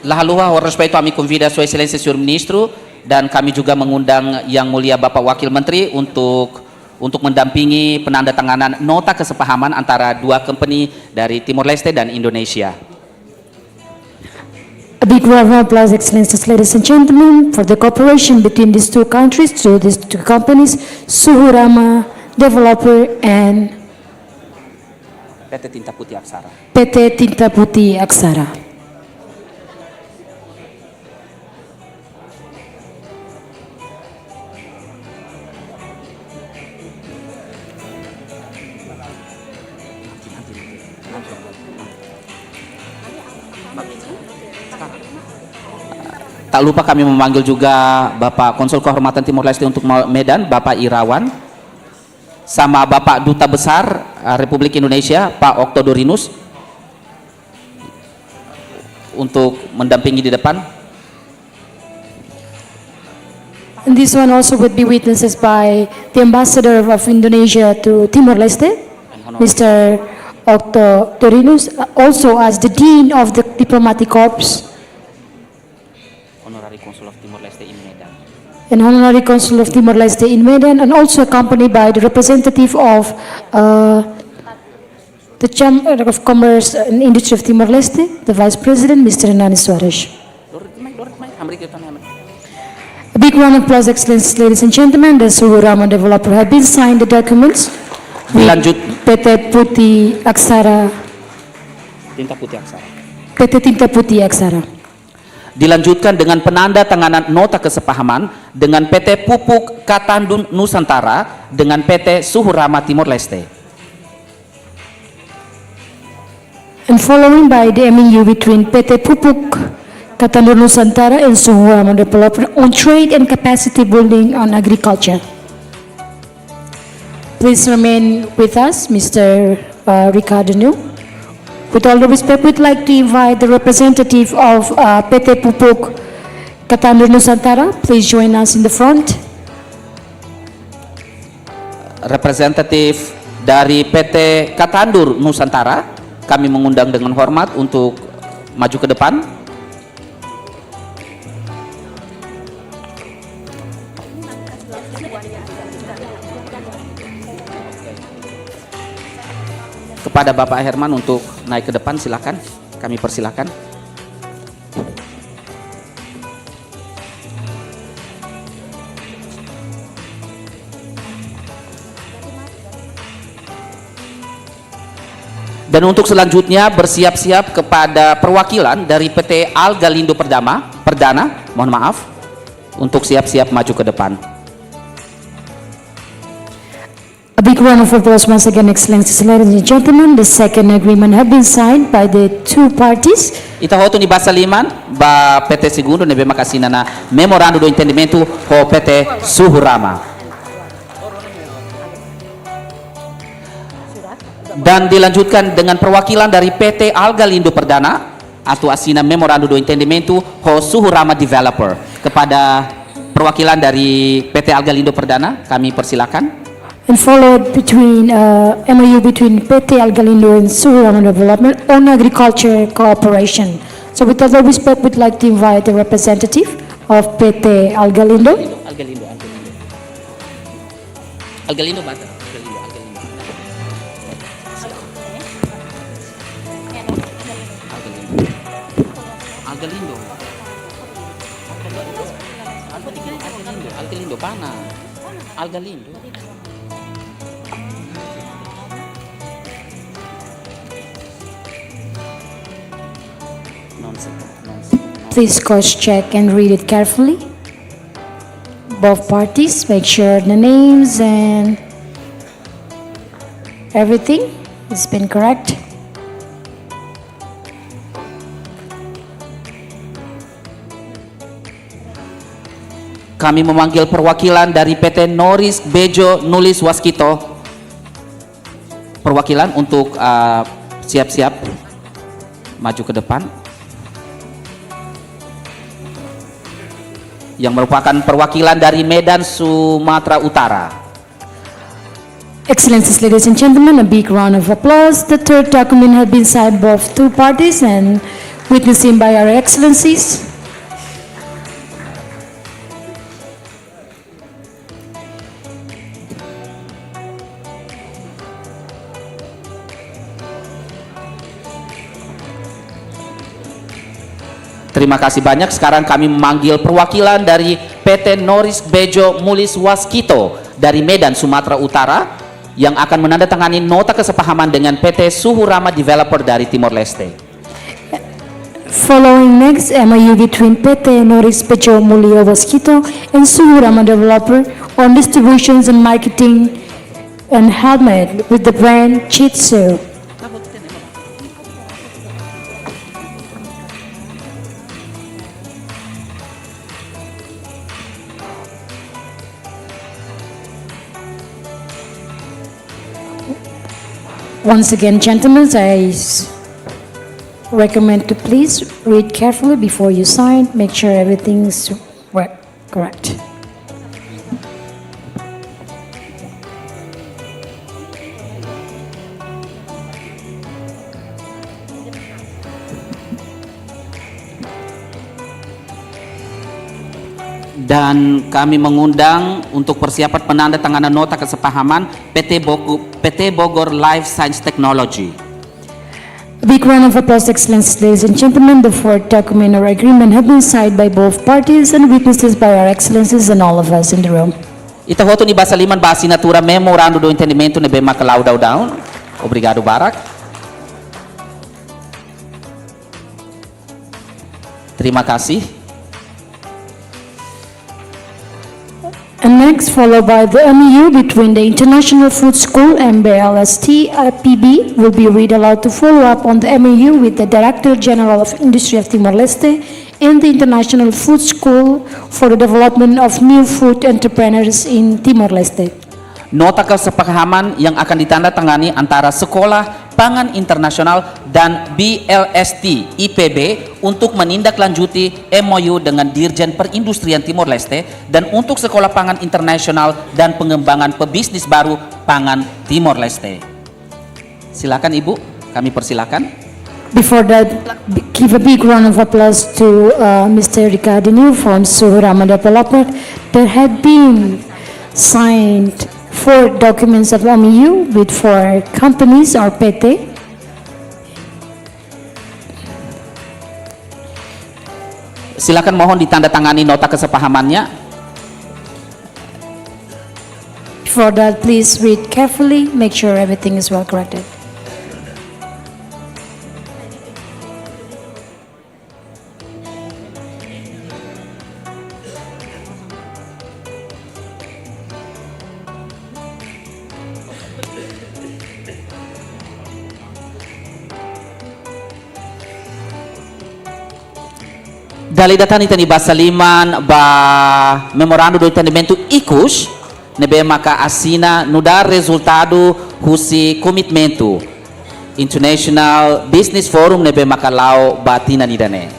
Speaker 4: Lahaluha o respeito kami convida Sua Excelência Senhor Ministro dan kami juga mengundang Yang Mulia Bapak Wakil Menteri untuk mendampingi penandatanganan nota kesepahaman antara dua company dari Timor-Leste dan Indonesia.
Speaker 3: A big round of applause, Excellencies, ladies and gentlemen, for the cooperation between these two countries, through these two companies, Suhurama Developer and
Speaker 4: PT Tinta Putih Aksara.
Speaker 3: PT Tinta Putih Aksara.
Speaker 4: Tak lupa kami memanggil juga Bapak Konsul Kehormatan Timor Leste untuk Medan, Bapak Irawan, sama Bapak Duta Besar Republik Indonesia, Pak Octodorynus, untuk mendampingi di depan.
Speaker 3: And this one also would be witnesses by the Ambassador of Indonesia to Timor-Leste, Mr. Octodorynus, also as the Dean of the Diplomatic Corps
Speaker 4: Honorary Consul of Timor-Leste in Medan.
Speaker 3: and Honorary Consul of Timor-Leste in Medan, and also accompanied by the representative of the Chamber of Commerce and Industry of Timor-Leste, the Vice President, Mr. Hernani Suarez. A big round of applause, Excellencies, ladies and gentlemen. The Suhu Rama developer have been signed the documents with
Speaker 4: Dilanjut.
Speaker 3: PT Putih Aksara,
Speaker 4: Tinta Putih Aksara.
Speaker 3: PT Tinta Putih Aksara.
Speaker 4: Dilanjutkan dengan penanda tanganan nota kesepahaman dengan PT Pupuk Katandun Nusantara dengan PT Suhu Rama Timor Leste.
Speaker 3: And following by the MOU between PT Pupuk Katandun Nusantara and Suhu Rama developer on trade and capacity building on agriculture. Please remain with us, Mr. Ricardo New. With all the respect, we'd like to invite the representative of PT Pupuk Katandun Nusantara. Please join us in the front.
Speaker 4: Representatif dari PT Katandur Nusantara, kami mengundang dengan hormat untuk maju ke depan. Kepada Bapak Herman untuk naik ke depan, silakan. Kami persilakan. Dan untuk selanjutnya bersiap-siap kepada perwakilan dari PT Al-Galindo Perdana, mohon maaf, untuk siap-siap maju ke depan.
Speaker 3: A big round of applause once again, Excellencies, ladies and gentlemen. The second agreement have been signed by the two parties.
Speaker 4: Ita hoto ni basaliman ba PT Segundo nebe makasina na memorando do entendimento ho PT Suhu Rama. Dan dilanjutkan dengan perwakilan dari PT Al-Galindo Perdana atau asina memorando do entendimento ho Suhu Rama Developer. Kepada perwakilan dari PT Al-Galindo Perdana, kami persilakan.
Speaker 3: And followed between MOU between PT Al-Galindo and Suhu Rama Development on agriculture cooperation. So with all the respect, we'd like to invite the representative of PT Al-Galindo.
Speaker 4: Al-Galindo ba? Al-Galindo pana. Al-Galindo.
Speaker 3: Please cross-check and read it carefully. Both parties, make sure the names and everything has been correct.
Speaker 4: Kami memanggil perwakilan dari PT Noris Bejo Nulis Waskito. Perwakilan untuk siap-siap maju ke depan. Yang merupakan perwakilan dari Medan, Sumatera Utara.
Speaker 3: Excellencies, ladies and gentlemen, a big round of applause. The third document has been signed by both two parties and witnessed by our excellencies.
Speaker 4: Terima kasih banyak. Sekarang kami memanggil perwakilan dari PT Noris Bejo Nulis Waskito dari Medan, Sumatera Utara, yang akan menandatangani nota kesepahaman dengan PT Suhu Rama Developer dari Timor Leste.
Speaker 3: Following next, MOU between PT Noris Bejo Nulis Waskito and Suhu Rama Developer on distributions and marketing and helmet with the brand 𝐋𝐈𝐕𝐄. Once again, gentlemen, recommend to please read carefully before you sign. Make sure everything's correct.
Speaker 4: Dan kami mengundang untuk persiapan penandatanganan nota kesepahaman PT Bogor Life Science Technology.
Speaker 3: A big round of applause, Excellencies, ladies and gentlemen. The fourth document or agreement have been signed by both parties and witnesses by our Excellencies and all of us in the room.
Speaker 4: Itahoto ni Basaliman ba assinatura memorando do entendimento ne bema Calaudaw. Obrigado, Barak. Terima kasih.
Speaker 3: And next, followed by the MOU between the International Food School and BLST PB, will be read aloud to follow up on the MOU with the Director General of Industry of Timor-Leste and the International Food School for the development of new food entrepreneurs in Timor-Leste.
Speaker 4: Nota kesepahaman yang akan ditandatangani antara Sekolah Pangan Internasional dan BLST IPB untuk menindaklanjuti MOU dengan Dirjen Perindustrian Timor Leste dan untuk Sekolah Pangan Internasional dan pengembangan pebisnis baru pangan Timor Leste. Silakan Ibu, kami persilakan.
Speaker 3: Before that, give a big round of applause to Mr. Ricardinho from Suhurama Development. There had been signed 4 documents of MOU with 4 companies or PT.
Speaker 4: Silakan mohon ditandatangani nota kesepahamannya.
Speaker 3: Before that, please read carefully, make sure everything is well corrected.
Speaker 4: Dali datang ni Basaliman ba memorando do entendimento ICUS nebe maka assina no dar resultado husi commitmento International Business Forum nebe maka lao batina nidane.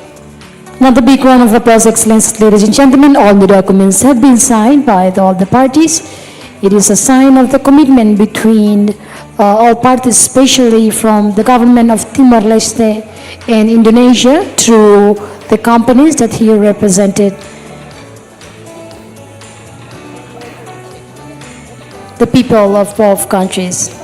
Speaker 3: Another big round of applause, Excellencies, ladies and gentlemen. All the documents have been signed by all the parties. It is a sign of the commitment between all parties, especially from the government of Timor-Leste and Indonesia through the companies that here represented. The people of both countries.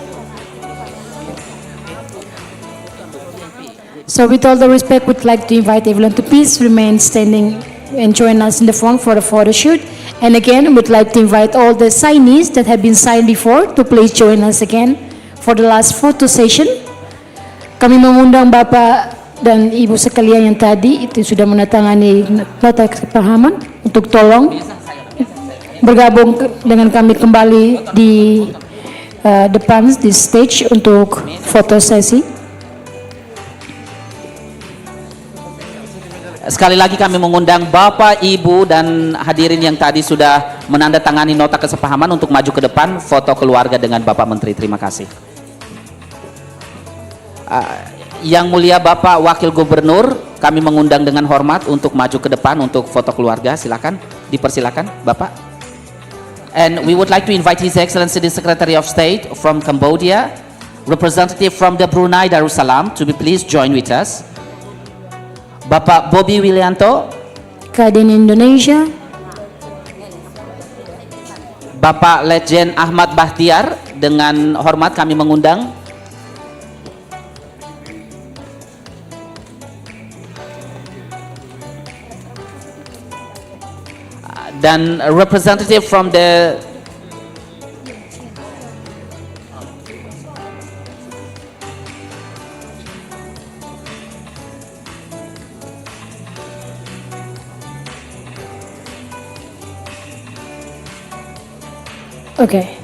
Speaker 3: So with all the respect, we'd like to invite everyone to please remain standing and join us in the front for the photo shoot. And again, we'd like to invite all the signees that have been signed before to please join us again for the last photo session. Kami mengundang Bapak dan Ibu sekalian yang tadi itu sudah menandatangani nota kesepahaman untuk tolong bergabung dengan kami kembali di depan di stage untuk foto sesi.
Speaker 4: Sekali lagi kami mengundang Bapak, Ibu dan hadirin yang tadi sudah menandatangani nota kesepahaman untuk maju ke depan foto keluarga dengan Bapak Menteri. Terima kasih. Yang mulia Bapak Wakil Gubernur, kami mengundang dengan hormat untuk maju ke depan untuk foto keluarga. Silakan, dipersilakan Bapak. And we would like to invite His Excellency the Secretary of State from Cambodia, representative from the Brunei Darussalam to be please join with us. Bapak Bobby Willianto,
Speaker 3: Kadin Indonesia,
Speaker 4: Bapak Letjen Ahmad Bahtiar, dengan hormat kami mengundang. Dan representative from the
Speaker 3: okay.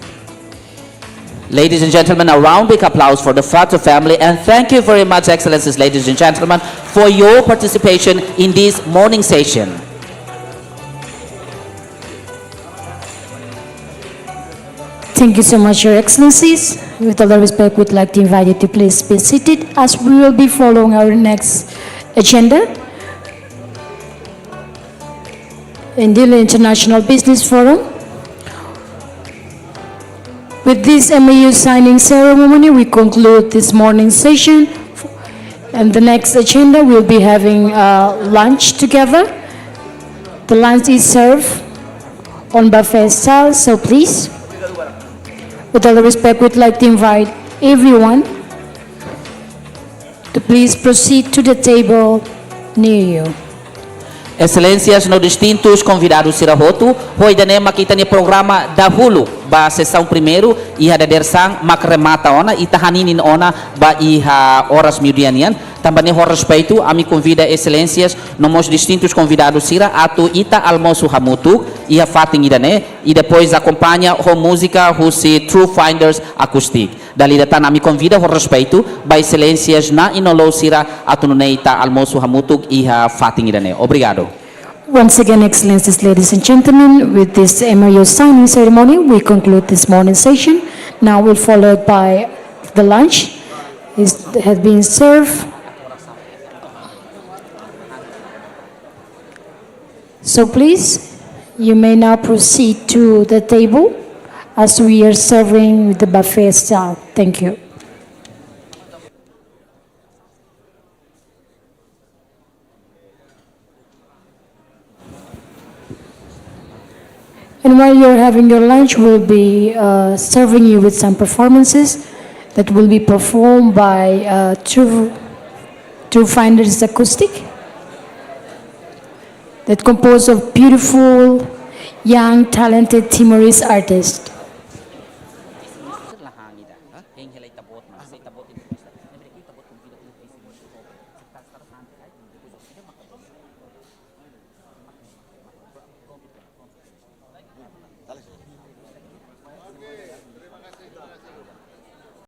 Speaker 4: Ladies and gentlemen, a round big applause for the Frater family, and thank you very much, Excellencies, ladies and gentlemen, for your participation in this morning session.
Speaker 3: Thank you so much, Your Excellencies. With all the respect, we'd like to invite you to please be seated as we will be following our next agenda. In Dili International Business Forum. With this MAU signing ceremony, we conclude this morning's session. And the next agenda, we'll be having lunch together. The lunch is served on buffet style, so please, with all the respect, we'd like to invite everyone to please proceed to the table near you.
Speaker 4: Excelências, no distintos convidados sirahotu, hoy dane makita ni programa dahulu ba sessão primeiro iha dadersang makremata ona itahaninin ona ba iha horas miudianian. Também com respeito, a me convida excelências, nomos distintos convidados sira atu ita almoço hamutu iha fating idane e depois acompanha com música husi True Finders Acoustic. Dali datan a me convida com respeito ba excelências na inolo sira atu ita almoço hamutu iha fating idane. Obrigado.
Speaker 3: Once again, Excellencies, ladies and gentlemen, with this MOU signing ceremony, we conclude this morning's session. Now we'll follow it by the lunch. It has been served. So please, you may now proceed to the table as we are serving with the buffet style. Thank you. And while you're having your lunch, we'll be serving you with some performances that will be performed by True Finders Acoustic, that composed of beautiful, young, talented Timorese artists.